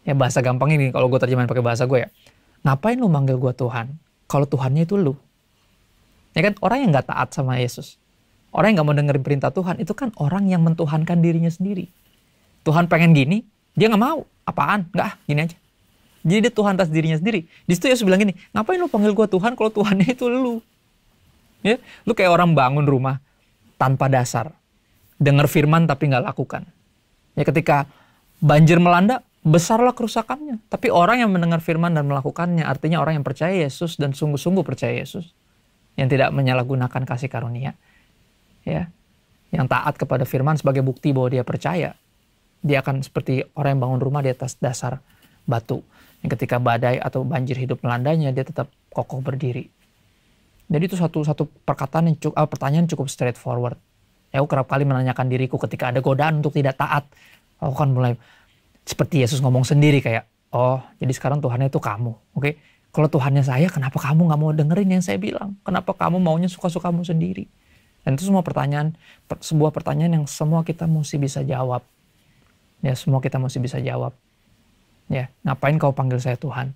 Ya, bahasa gampang ini kalau gue terjemahin pakai bahasa gue ya. Ngapain lu manggil gue Tuhan? Kalau Tuhannya itu lu. Ya kan, orang yang nggak taat sama Yesus, orang yang nggak mau dengerin perintah Tuhan, itu kan orang yang mentuhankan dirinya sendiri. Tuhan pengen gini, dia nggak mau. Apaan? Nggak, gini aja. Jadi dia Tuhan atas dirinya sendiri. Di situ Yesus bilang gini, ngapain lu panggil gue Tuhan kalau Tuhannya itu lu? Ya, lu kayak orang bangun rumah tanpa dasar, dengar firman tapi nggak lakukan. Ya, ketika banjir melanda, besarlah kerusakannya. Tapi orang yang mendengar firman dan melakukannya, artinya orang yang percaya Yesus dan sungguh-sungguh percaya Yesus, yang tidak menyalahgunakan kasih karunia, ya, yang taat kepada firman sebagai bukti bahwa dia percaya. Dia akan seperti orang yang bangun rumah di atas dasar batu. Yang ketika badai atau banjir hidup melandanya, dia tetap kokoh berdiri. Jadi itu satu perkataan yang pertanyaan cukup straightforward. Ya, aku kerap kali menanyakan diriku ketika ada godaan untuk tidak taat. Aku kan mulai seperti Yesus ngomong sendiri kayak, oh jadi sekarang Tuhannya itu kamu. Oke? Kalau Tuhannya saya, kenapa kamu nggak mau dengerin yang saya bilang? Kenapa kamu maunya suka-sukamu sendiri? Dan itu semua pertanyaan, sebuah pertanyaan yang semua kita mesti bisa jawab. Ya, semua kita mesti bisa jawab. Ya, ngapain kau panggil saya Tuhan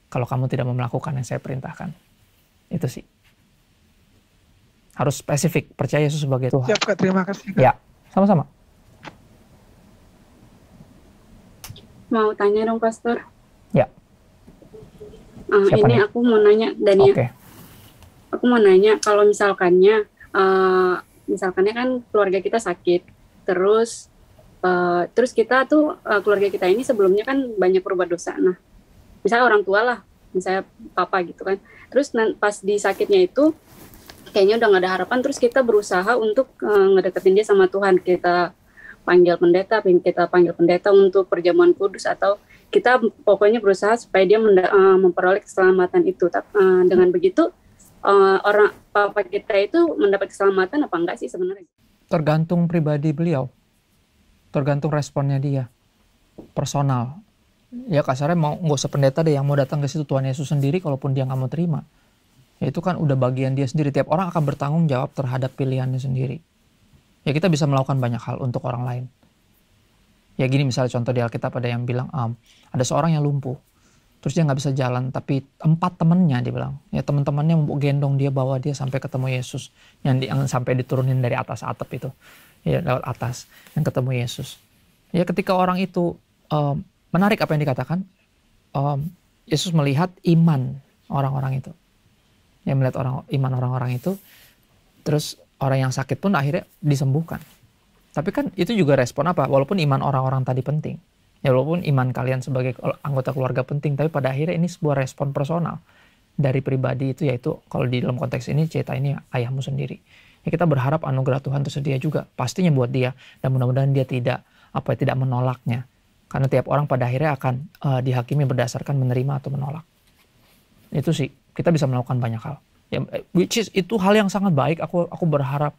kalau kamu tidak mau melakukan yang saya perintahkan? Itu sih. Harus spesifik, percaya Yesus sebagai Tuhan. Siap, Kak, terima kasih, Kak. Ya, sama-sama. Mau tanya dong, Pastor. Ya. Siapa ini nih? aku mau nanya, Dania. Oke. Aku mau nanya kalau misalkannya kan keluarga kita sakit, terus kita tuh keluarga kita ini sebelumnya kan banyak berbuat dosa. Nah, misalnya orang tua lah, misalnya papa gitu kan. Terus pas di sakitnya itu kayaknya udah nggak ada harapan. Terus kita berusaha untuk ngedeketin dia sama Tuhan. Kita panggil pendeta untuk perjamuan kudus, atau kita pokoknya berusaha supaya dia memperoleh keselamatan itu. Dengan begitu orang papa kita itu mendapat keselamatan apa enggak sih sebenarnya? Tergantung pribadi beliau. Tergantung responnya dia, personal. Ya kasarnya nggak usah pendeta deh yang mau datang ke situ, Tuhan Yesus sendiri kalaupun dia nggak mau terima. Ya itu kan udah bagian dia sendiri. Tiap orang akan bertanggung jawab terhadap pilihannya sendiri. Ya kita bisa melakukan banyak hal untuk orang lain. Ya gini misalnya contoh di Alkitab ada yang bilang, ada seorang yang lumpuh. Terus dia nggak bisa jalan, tapi 4 temannya dia bilang. Ya teman-temannya mau gendong dia, bawa dia sampai ketemu Yesus. Yang sampai diturunin dari atas atap itu. Ya lewat atas yang ketemu Yesus. Ya ketika orang itu menarik apa yang dikatakan. Yesus melihat iman orang-orang itu. Dia melihat iman orang-orang itu, terus orang yang sakit pun akhirnya disembuhkan. Tapi kan itu juga respon apa? Walaupun iman orang-orang tadi penting, ya walaupun iman kalian sebagai anggota keluarga penting, tapi pada akhirnya ini sebuah respon personal dari pribadi itu, yaitu kalau di dalam konteks ini cerita ini ayahmu sendiri. Ya kita berharap anugerah Tuhan tersedia juga, pastinya buat dia, dan mudah-mudahan dia tidak menolaknya. Karena tiap orang pada akhirnya akan dihakimi berdasarkan menerima atau menolak. Itu sih, kita bisa melakukan banyak hal. Ya, which is itu hal yang sangat baik. Aku berharap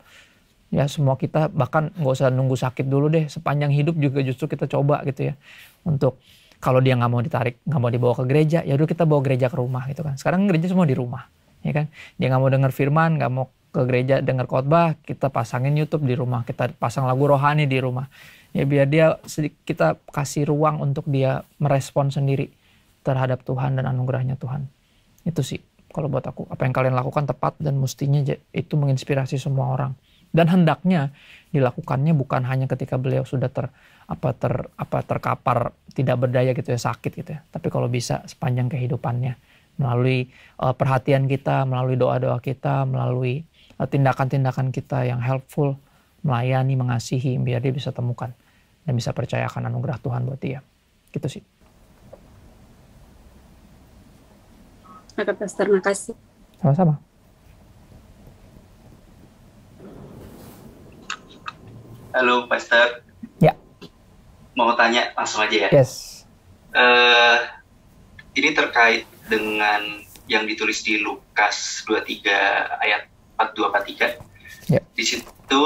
ya semua kita bahkan nggak usah nunggu sakit dulu deh. Sepanjang hidup juga justru kita coba gitu ya. Untuk kalau dia nggak mau ditarik, nggak mau dibawa ke gereja, ya udah kita bawa gereja ke rumah gitu kan. Sekarang gereja semua di rumah, ya kan. Dia nggak mau dengar firman, nggak mau ke gereja dengar khotbah, kita pasangin YouTube di rumah, kita pasang lagu rohani di rumah. Ya biar dia kita kasih ruang untuk dia merespon sendiri terhadap Tuhan dan anugerahnya Tuhan. Itu sih kalau buat aku, apa yang kalian lakukan tepat dan mestinya itu menginspirasi semua orang. Dan hendaknya dilakukannya bukan hanya ketika beliau sudah terkapar tidak berdaya gitu ya, sakit gitu ya. Tapi kalau bisa sepanjang kehidupannya, melalui perhatian kita, melalui doa-doa kita, melalui tindakan-tindakan kita yang helpful, melayani, mengasihi, biar dia bisa temukan dan bisa percayakan anugerah Tuhan buat dia. Gitu sih. Oke, Pastor, makasih. Sama-sama. Halo, Pastor. Ya. Mau tanya langsung aja ya. Yes. Ini terkait dengan yang ditulis di Lukas 23 ayat 42-43. Ya. Di situ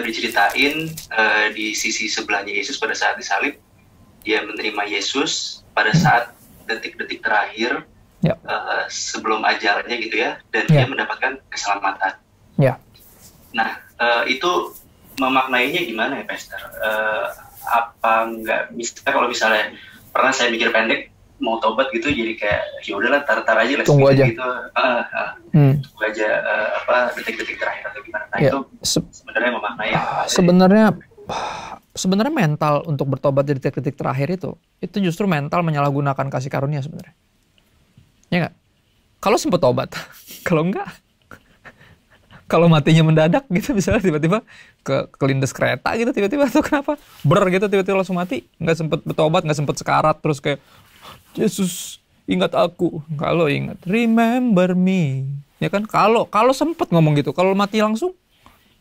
diceritain di sisi sebelahnya Yesus pada saat disalib, dia menerima Yesus pada saat detik-detik terakhir Ya. sebelum ajalnya gitu ya, dan Ya. dia mendapatkan keselamatan. Ya. Nah, itu memaknainya gimana ya, Pastor? Apa nggak bisa, kalau misalnya pernah saya mikir pendek mau tobat gitu, jadi kayak ya udahlah tar aja lah, tunggu aja gitu, tunggu aja detik-detik terakhir atau gimana? Nah, ya. itu sebenarnya memaknai sebenarnya mental untuk bertobat di detik-detik terakhir itu justru mental menyalahgunakan kasih karunia sebenarnya. Ya nggak? Kalau sempat tobat, kalau enggak, kalau matinya mendadak gitu, misalnya tiba-tiba kelindes kereta gitu, tiba-tiba atau kenapa gitu, tiba-tiba langsung mati, nggak sempat bertobat, nggak sempat sekarat, terus kayak Yesus ingat aku, kalau ingat remember me, ya kan? Kalau sempat ngomong gitu, kalau mati langsung.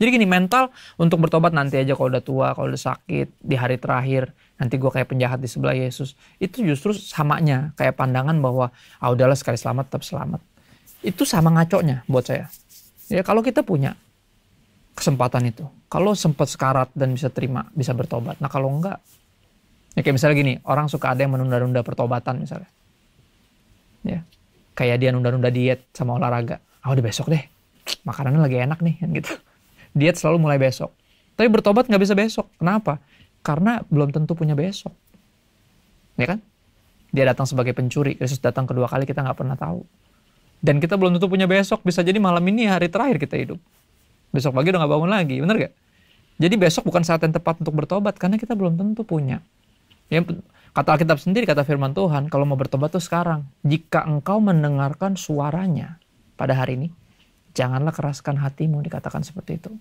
Jadi gini, mental untuk bertobat nanti aja kalau udah tua, kalau udah sakit, di hari terakhir, nanti gue kayak penjahat di sebelah Yesus. Itu justru samanya kayak pandangan bahwa udahlah sekali selamat tetap selamat. Itu sama ngaconya buat saya. Ya kalau kita punya kesempatan itu, kalau sempat sekarat dan bisa terima, bisa bertobat. Nah kalau enggak, ya kayak misalnya gini, orang suka ada yang menunda-nunda pertobatan misalnya. Ya, kayak dia nunda-nunda diet sama olahraga. Udah besok deh, makanannya lagi enak nih, kan gitu. Diet selalu mulai besok. Tapi bertobat nggak bisa besok. Kenapa? Karena belum tentu punya besok. Ya kan? Dia datang sebagai pencuri. Yesus datang kedua kali, kita nggak pernah tahu. Dan kita belum tentu punya besok. Bisa jadi malam ini hari terakhir kita hidup. Besok pagi udah nggak bangun lagi. Bener gak? Jadi besok bukan saat yang tepat untuk bertobat. Karena kita belum tentu punya. Kata Alkitab sendiri, kata firman Tuhan, kalau mau bertobat tuh sekarang. Jika engkau mendengarkan suaranya pada hari ini, janganlah keraskan hatimu, dikatakan seperti itu.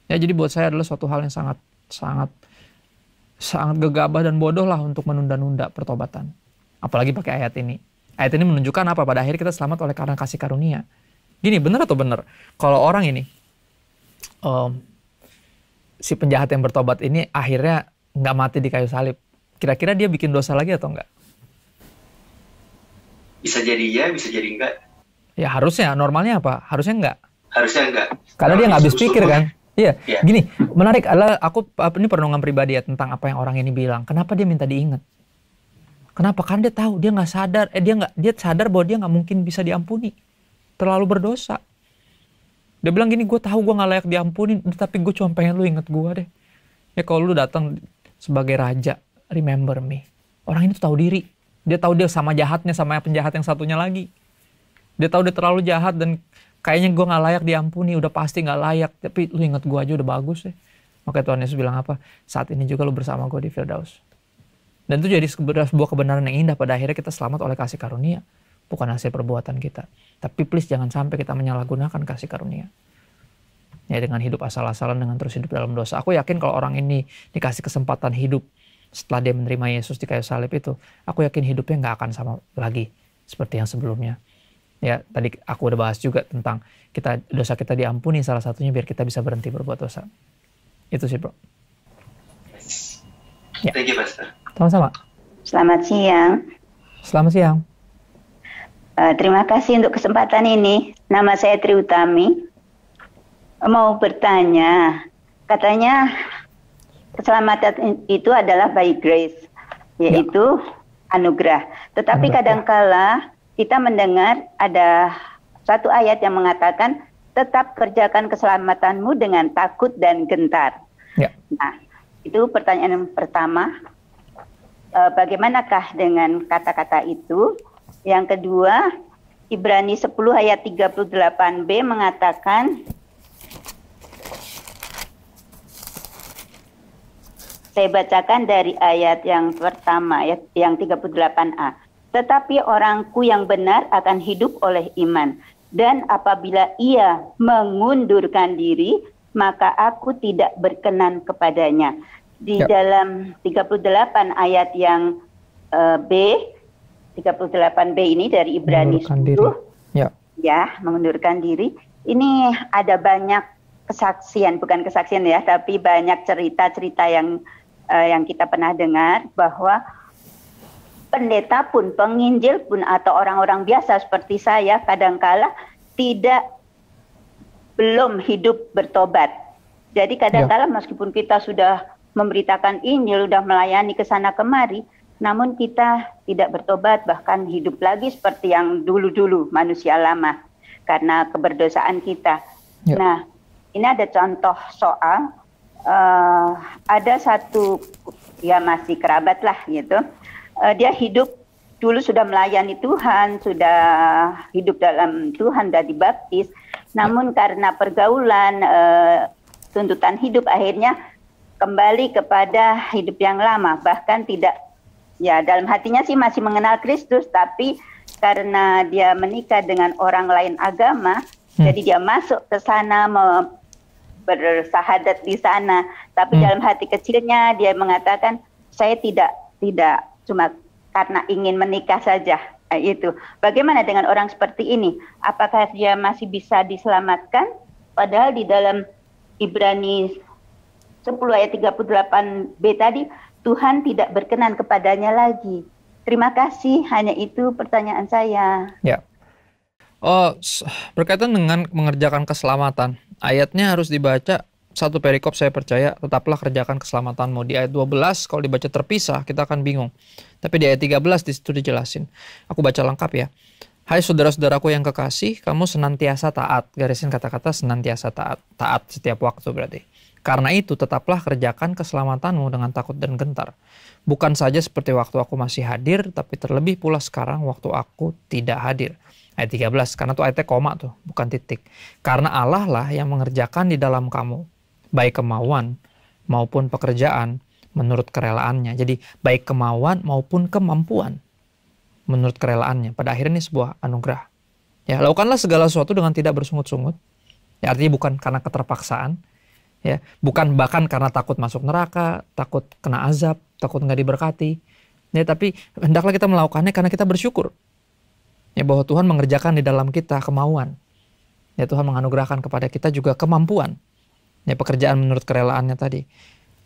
Ya, jadi buat saya adalah suatu hal yang sangat gegabah dan bodoh lah untuk menunda-nunda pertobatan. Apalagi pakai ayat ini. Ayat ini menunjukkan apa? Pada akhirnya kita selamat oleh karena kasih karunia. Gini, benar atau benar? Kalau orang ini, si penjahat yang bertobat ini akhirnya nggak mati di kayu salib, kira-kira dia bikin dosa lagi atau enggak? Bisa jadi ya, bisa jadi enggak. Ya harusnya, normalnya apa? Harusnya enggak. Harusnya enggak. Karena dia nggak habis pikir kan. Iya, Ya. Gini, menarik adalah ini perenungan pribadi ya tentang apa yang orang ini bilang. Kenapa dia minta diingat? Kenapa? Karena dia tahu, dia nggak sadar, dia sadar bahwa dia nggak mungkin bisa diampuni. Terlalu berdosa. Dia bilang gini, gue tahu gue nggak layak diampuni, tapi gue cuma pengen lu inget gue deh. Ya kalau lu datang sebagai raja, remember me. Orang ini tuh tahu diri. Dia tahu dia sama jahatnya sama penjahat yang satunya lagi. Dia tahu dia terlalu jahat dan kayaknya gue nggak layak diampuni, udah pasti nggak layak. Tapi lu inget gue aja udah bagus deh. Makanya Tuhan Yesus bilang apa? Saat ini juga lu bersama gue di Firdaus. Dan itu jadi sebuah kebenaran yang indah. Pada akhirnya kita selamat oleh kasih karunia, bukan hasil perbuatan kita. Tapi please jangan sampai kita menyalahgunakan kasih karunia. Ya, dengan hidup asal-asalan, dengan terus hidup dalam dosa. Aku yakin kalau orang ini dikasih kesempatan hidup setelah dia menerima Yesus di kayu salib itu, aku yakin hidupnya nggak akan sama lagi seperti yang sebelumnya. Ya, tadi aku udah bahas juga tentang dosa kita diampuni, salah satunya biar kita bisa berhenti berbuat dosa. Itu sih, bro. Ya. Thank you, Pastor. Sama-sama. Selamat siang. Selamat siang. Terima kasih untuk kesempatan ini. Nama saya Tri Utami. Mau bertanya, katanya keselamatan itu adalah by grace, yaitu anugerah. Tetapi kadangkala kita mendengar ada satu ayat yang mengatakan, tetap kerjakan keselamatanmu dengan takut dan gentar. Ya. Nah, itu pertanyaan yang pertama. Bagaimanakah dengan kata-kata itu? Yang kedua, Ibrani 10 ayat 38b mengatakan, saya bacakan dari ayat yang pertama, ayat yang 38a. Tetapi orangku yang benar akan hidup oleh iman. Dan apabila ia mengundurkan diri, maka aku tidak berkenan kepadanya. Di dalam 38 ayat yang B, 38b ini dari Ibrani 10, mengundurkan diri. Ini ada banyak kesaksian, bukan kesaksian ya, tapi banyak cerita-cerita yang kita pernah dengar bahwa pendeta pun, penginjil pun, atau orang-orang biasa seperti saya kadangkala belum hidup bertobat. Jadi kadangkala meskipun kita sudah memberitakan Injil, sudah melayani ke sana kemari, namun kita tidak bertobat, bahkan hidup lagi seperti yang dulu-dulu manusia lama karena keberdosaan kita. Nah, ini ada contoh soal ada satu, ya masih kerabat lah gitu, dia hidup dulu sudah melayani Tuhan, sudah hidup dalam Tuhan, sudah dibaptis, namun karena pergaulan, tuntutan hidup, akhirnya kembali kepada hidup yang lama, bahkan tidak, ya dalam hatinya sih masih mengenal Kristus, tapi karena dia menikah dengan orang lain agama, jadi dia masuk ke sana, bersahadat di sana, tapi dalam hati kecilnya dia mengatakan, saya tidak cuma karena ingin menikah saja. Itu. Bagaimana dengan orang seperti ini? Apakah dia masih bisa diselamatkan? Padahal di dalam Ibrani 10 ayat 38b tadi, Tuhan tidak berkenan kepadanya lagi. Terima kasih, hanya itu pertanyaan saya. Ya. Berkaitan dengan mengerjakan keselamatan, ayatnya harus dibaca satu perikop, saya percaya, tetaplah kerjakan keselamatanmu. Di ayat 12, kalau dibaca terpisah, kita akan bingung. Tapi di ayat 13 di situ dijelasin. Aku baca lengkap ya. Hai saudara-saudaraku yang kekasih, kamu senantiasa taat. Garisin kata-kata senantiasa taat. Taat setiap waktu berarti. Karena itu tetaplah kerjakan keselamatanmu dengan takut dan gentar. Bukan saja seperti waktu aku masih hadir, tapi terlebih pula sekarang waktu aku tidak hadir. Ayat 13, karena tuh ayatnya koma tuh, bukan titik. Karena Allah lah yang mengerjakan di dalam kamu, baik kemauan maupun pekerjaan menurut kerelaannya. Jadi baik kemauan maupun kemampuan menurut kerelaannya. Pada akhirnya ini sebuah anugerah. Ya, lakukanlah segala sesuatu dengan tidak bersungut-sungut. Ya, artinya bukan karena keterpaksaan. Ya, bukan bahkan karena takut masuk neraka, takut kena azab, takut nggak diberkati. Ya, tapi hendaklah kita melakukannya karena kita bersyukur. Ya, bahwa Tuhan mengerjakan di dalam kita kemauan. Ya, Tuhan menganugerahkan kepada kita juga kemampuan. Ya, pekerjaan menurut kerelaannya tadi.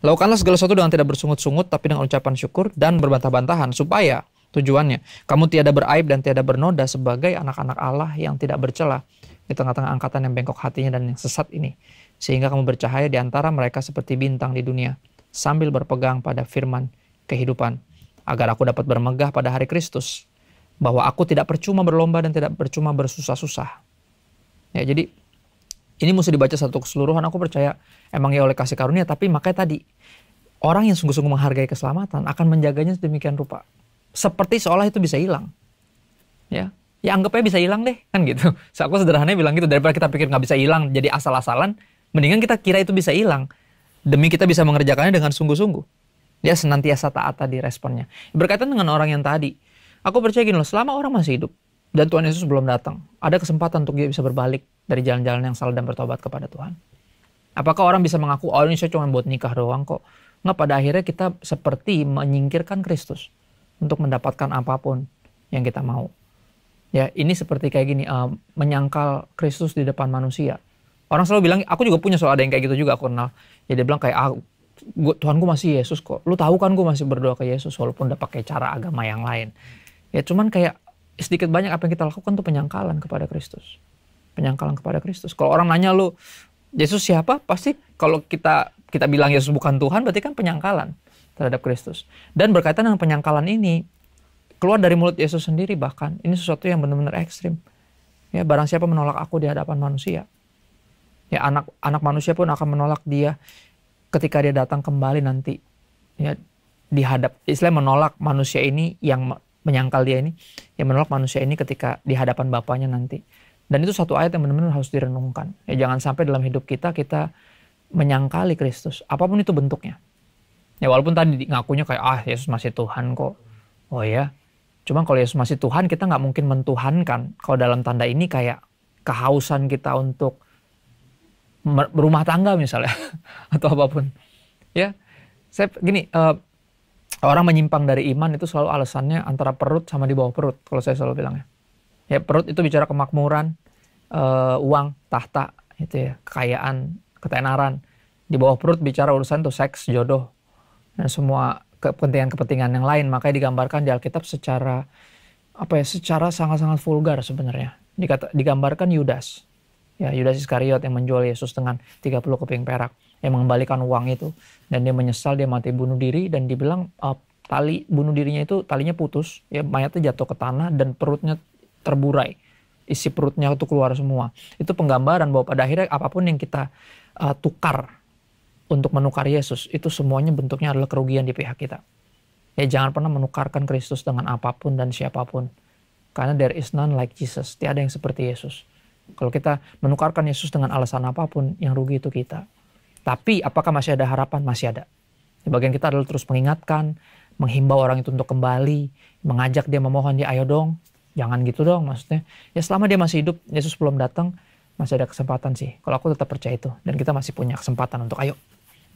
Lakukanlah segala sesuatu dengan tidak bersungut-sungut, tapi dengan ucapan syukur dan berbantah-bantahan, supaya tujuannya kamu tiada beraib dan tiada bernoda sebagai anak-anak Allah yang tidak bercela di tengah-tengah angkatan yang bengkok hatinya dan yang sesat ini, sehingga kamu bercahaya di antara mereka seperti bintang di dunia, sambil berpegang pada firman kehidupan, agar aku dapat bermegah pada hari Kristus, bahwa aku tidak percuma berlomba dan tidak percuma bersusah-susah. Ya, jadi ini mesti dibaca satu keseluruhan. Aku percaya emang ya oleh kasih karunia, tapi makanya tadi orang yang sungguh-sungguh menghargai keselamatan akan menjaganya sedemikian rupa, seperti seolah itu bisa hilang. Ya anggapnya bisa hilang deh, kan gitu. Aku sederhananya bilang gitu, daripada kita pikir nggak bisa hilang jadi asal-asalan, mendingan kita kira itu bisa hilang demi kita bisa mengerjakannya dengan sungguh-sungguh. Dia senantiasa taat tadi responnya. Berkaitan dengan orang yang tadi, aku percaya gini loh, selama orang masih hidup dan Tuhan Yesus belum datang, ada kesempatan untuk dia bisa berbalik dari jalan-jalan yang salah dan bertobat kepada Tuhan. Apakah orang bisa mengaku, oh ini saya cuma buat nikah doang kok? Nggak, pada akhirnya kita seperti menyingkirkan Kristus untuk mendapatkan apapun yang kita mau. Ya, ini seperti kayak gini, menyangkal Kristus di depan manusia. Orang selalu bilang, aku juga punya soal ada yang kayak gitu juga aku kenal. Ya dia bilang kayak, Tuhanku masih Yesus kok. Lu tahu kan gue masih berdoa ke Yesus walaupun udah pakai cara agama yang lain. Ya cuman kayak sedikit banyak apa yang kita lakukan tuh penyangkalan kepada Kristus. Penyangkalan kepada Kristus. Kalau orang nanya lu, Yesus siapa? Pasti kalau kita bilang Yesus bukan Tuhan, berarti kan penyangkalan terhadap Kristus. Dan berkaitan dengan penyangkalan ini, keluar dari mulut Yesus sendiri bahkan, ini sesuatu yang benar-benar ekstrim. Ya, barang siapa menolak aku di hadapan manusia. Ya, anak manusia pun akan menolak dia ketika dia datang kembali nanti. Ya, istilah menolak manusia ini yang menyangkal dia ini, yang menolak manusia ini ketika di hadapan Bapaknya nanti. Dan itu satu ayat yang benar-benar harus direnungkan. Ya, jangan sampai dalam hidup kita menyangkali Kristus, apapun itu bentuknya. Ya walaupun tadi ngakunya kayak Yesus masih Tuhan kok. Oh ya, cuma kalau Yesus masih Tuhan, kita nggak mungkin mentuhankan. Kalau dalam tanda ini kayak kehausan kita untuk berumah tangga misalnya atau apapun. Ya, saya gini, orang menyimpang dari iman itu selalu alasannya antara perut sama di bawah perut. Kalau saya selalu bilangnya. Ya perut itu bicara kemakmuran, uang, tahta, itu ya, kekayaan, ketenaran. Di bawah perut bicara urusan tuh seks, jodoh, dan semua kepentingan-kepentingan yang lain. Makanya digambarkan di Alkitab secara secara sangat-sangat vulgar sebenarnya. Digambarkan Yudas. Ya, Yudas Iskariot yang menjual Yesus dengan 30 keping perak, yang mengembalikan uang itu, dan dia menyesal, dia mati bunuh diri, dan dibilang tali bunuh dirinya itu talinya putus, ya mayatnya jatuh ke tanah dan perutnya terburai, isi perutnya itu keluar semua. Itu penggambaran bahwa pada akhirnya apapun yang kita tukar untuk menukar Yesus, itu semuanya bentuknya adalah kerugian di pihak kita. Ya jangan pernah menukarkan Kristus dengan apapun dan siapapun, karena there is none like Jesus. Tiada yang seperti Yesus. Kalau kita menukarkan Yesus dengan alasan apapun, yang rugi itu kita. Tapi apakah masih ada harapan? Masih ada. Di bagian kita adalah terus mengingatkan, menghimbau orang itu untuk kembali, mengajak dia, memohon dia, ayo dong. Jangan gitu dong, maksudnya. Ya selama dia masih hidup, Yesus belum datang, masih ada kesempatan sih. Kalau aku tetap percaya itu. Dan kita masih punya kesempatan untuk ayo,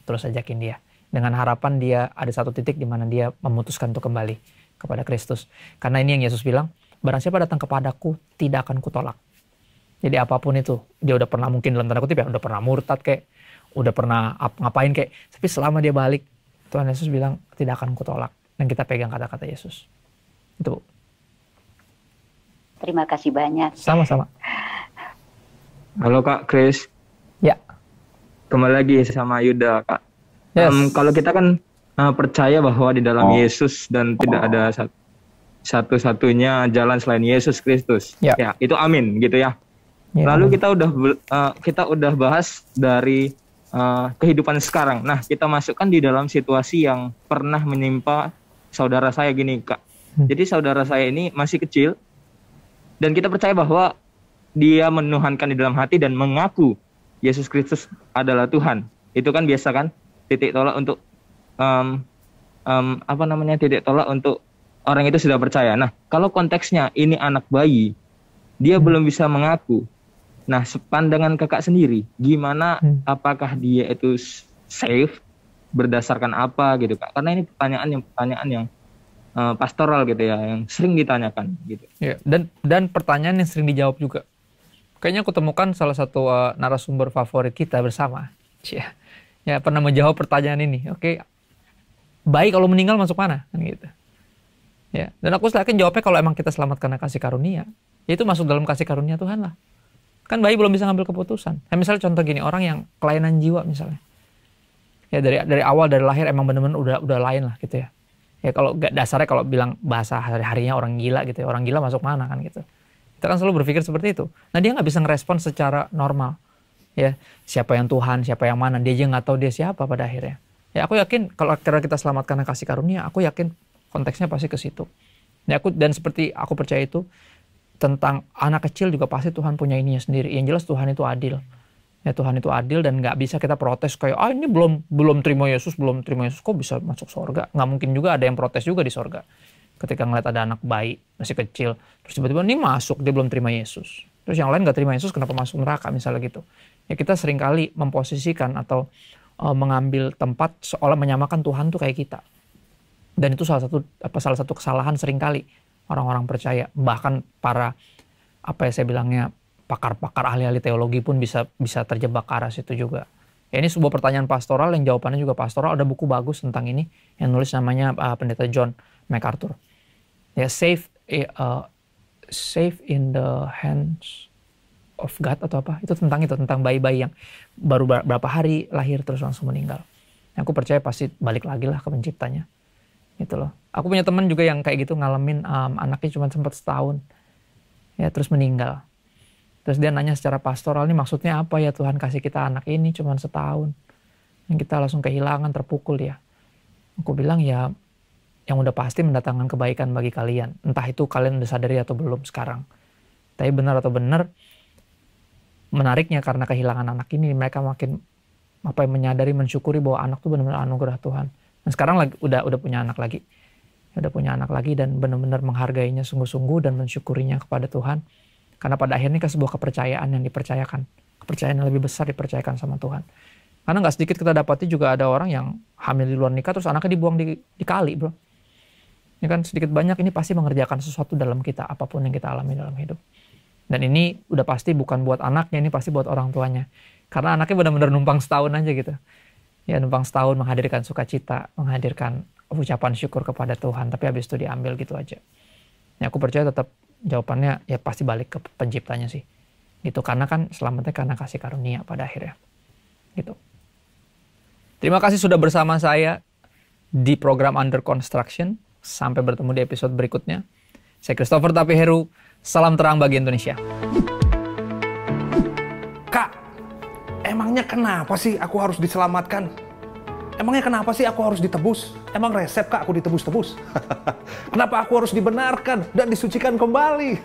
terus ajakin dia. Dengan harapan dia ada satu titik di mana dia memutuskan untuk kembali kepada Kristus. Karena ini yang Yesus bilang, barang siapa datang kepadaku, tidak akan kutolak. Jadi apapun itu, dia udah pernah mungkin dalam tanda kutip ya, udah pernah murtad kayak, udah pernah ngapain kayak, tapi selama dia balik, Tuhan Yesus bilang, tidak akan kutolak. Dan kita pegang kata-kata Yesus. Itu. Terima kasih banyak. Sama-sama. Halo Kak Chris. Ya. Kembali lagi sama Yuda Kak. Yes. Kalau kita kan percaya bahwa di dalam Yesus dan tidak ada satu-satunya jalan selain Yesus Kristus. Ya. Ya, itu amin gitu ya. Ya. Lalu kita udah bahas dari kehidupan sekarang. Nah, kita masukkan di dalam situasi yang pernah menimpa saudara saya gini Kak. Jadi saudara saya ini masih kecil. Dan kita percaya bahwa dia menuhankan di dalam hati dan mengaku Yesus Kristus adalah Tuhan. Itu kan biasa kan? Titik tolak untuk titik tolak untuk orang itu sudah percaya. Nah, kalau konteksnya ini anak bayi, dia belum bisa mengaku. Nah, sepandangan kakak sendiri, gimana? Apakah dia itu safe? Berdasarkan apa gitu Kak? Karena ini pertanyaan yang pastoral gitu ya, yang sering ditanyakan gitu. Ya, dan pertanyaan yang sering dijawab juga. Kayaknya aku temukan salah satu narasumber favorit kita bersama. Ya, pernah menjawab pertanyaan ini. Oke, bayi kalau meninggal masuk mana? Kan gitu. Ya, dan aku yakin jawabnya kalau emang kita selamat karena kasih karunia, itu masuk dalam kasih karunia Tuhan lah. Kan bayi belum bisa ngambil keputusan. Nah, misalnya contoh gini, orang yang kelainan jiwa misalnya. Ya dari awal dari lahir emang benar-benar udah lain lah gitu ya. Ya kalau dasarnya kalau bilang bahasa hari-harinya orang gila gitu ya. Orang gila masuk mana kan gitu. Kita kan selalu berpikir seperti itu. Nah dia nggak bisa ngerespon secara normal. Ya siapa yang Tuhan, siapa yang mana. Dia aja nggak tahu dia siapa pada akhirnya. Ya aku yakin kalau kita selamat karena kasih karunia, aku yakin konteksnya pasti ke situ. Ya dan seperti aku percaya itu, tentang anak kecil juga pasti Tuhan punya ininya sendiri. Yang jelas Tuhan itu adil. Ya Tuhan itu adil dan nggak bisa kita protes kayak ini belum terima Yesus kok bisa masuk surga. Nggak mungkin juga ada yang protes juga di surga. Ketika ngeliat ada anak bayi masih kecil, terus tiba-tiba ini masuk dia belum terima Yesus. Terus yang lain nggak terima Yesus kenapa masuk neraka misalnya gitu. Ya kita seringkali memposisikan atau mengambil tempat seolah menyamakan Tuhan tuh kayak kita. Dan itu salah satu kesalahan seringkali orang-orang percaya, bahkan para saya bilangnya pakar-pakar ahli-ahli teologi pun bisa terjebak ke arah situ juga. Ya, ini sebuah pertanyaan pastoral yang jawabannya juga pastoral. Ada buku bagus tentang ini yang nulis namanya Pendeta John MacArthur. Ya, safe in the hands of God atau apa? Itu tentang bayi-bayi yang baru berapa hari lahir terus langsung meninggal. Aku percaya pasti balik lagi lah ke penciptanya. Gitu loh. Aku punya teman juga yang kayak gitu ngalamin anaknya cuma sempat setahun. Ya terus meninggal. Terus dia nanya secara pastoral, ini maksudnya apa ya Tuhan kasih kita anak ini cuma setahun. Yang kita langsung kehilangan, terpukul ya. Aku bilang ya yang udah pasti mendatangkan kebaikan bagi kalian. Entah itu kalian udah sadari atau belum sekarang. Tapi benar atau benar, menariknya karena kehilangan anak ini mereka makin menyadari, mensyukuri bahwa anak itu benar-benar anugerah Tuhan. Nah sekarang udah punya anak lagi. Udah punya anak lagi dan benar-benar menghargainya sungguh-sungguh dan mensyukurinya kepada Tuhan. Karena pada akhirnya kan sebuah kepercayaan yang dipercayakan. Kepercayaan yang lebih besar dipercayakan sama Tuhan. Karena nggak sedikit kita dapati juga ada orang yang hamil di luar nikah terus anaknya dibuang di kali bro. Ini kan sedikit banyak ini pasti mengerjakan sesuatu dalam kita, apapun yang kita alami dalam hidup. Dan ini udah pasti bukan buat anaknya, ini pasti buat orang tuanya. Karena anaknya benar-benar numpang setahun aja gitu. Ya numpang setahun menghadirkan sukacita, menghadirkan ucapan syukur kepada Tuhan. Tapi habis itu diambil gitu aja. Ya aku percaya tetap jawabannya ya pasti balik ke penciptanya sih. Gitu, karena kan selamatnya karena kasih karunia pada akhirnya. Gitu. Terima kasih sudah bersama saya di program Under Construction. Sampai bertemu di episode berikutnya. Saya Christopher Tapiheru. Salam terang bagi Indonesia. Kak, emangnya kenapa sih aku harus diselamatkan? Emangnya kenapa sih aku harus ditebus? Emang resep kak aku ditebus-tebus? Kenapa aku harus dibenarkan dan disucikan kembali?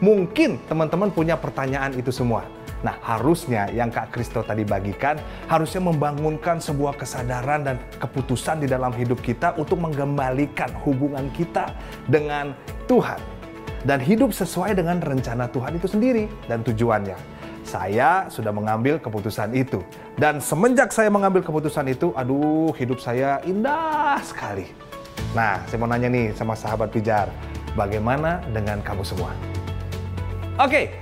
Mungkin teman-teman punya pertanyaan itu semua. Nah, harusnya yang Kak Kristo tadi bagikan harusnya membangunkan sebuah kesadaran dan keputusan di dalam hidup kita untuk mengembalikan hubungan kita dengan Tuhan. Dan hidup sesuai dengan rencana Tuhan itu sendiri dan tujuannya. Saya sudah mengambil keputusan itu. Dan semenjak saya mengambil keputusan itu, hidup saya indah sekali. Nah, saya mau nanya nih sama sahabat Pijar, bagaimana dengan kamu semua? Oke.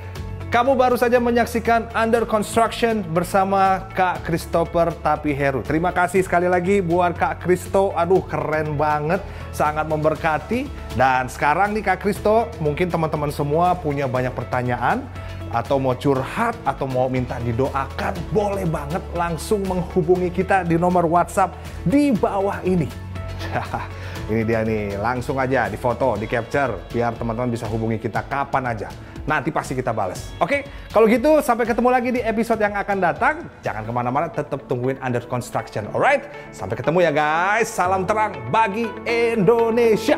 Kamu baru saja menyaksikan Under Construction bersama Kak Christopher Tapiheru. Terima kasih sekali lagi buat Kak Kristo. Keren banget. Sangat memberkati. Dan sekarang nih Kak Kristo, mungkin teman-teman semua punya banyak pertanyaan. Atau mau curhat, atau mau minta didoakan. Boleh banget langsung menghubungi kita di nomor WhatsApp di bawah ini. Ini dia nih, langsung aja difoto, di capture. Biar teman-teman bisa hubungi kita kapan aja. Nanti pasti kita balas. Oke, kalau gitu sampai ketemu lagi di episode yang akan datang. Jangan kemana-mana, tetap tungguin Under Construction. Alright, sampai ketemu ya guys. Salam terang bagi Indonesia.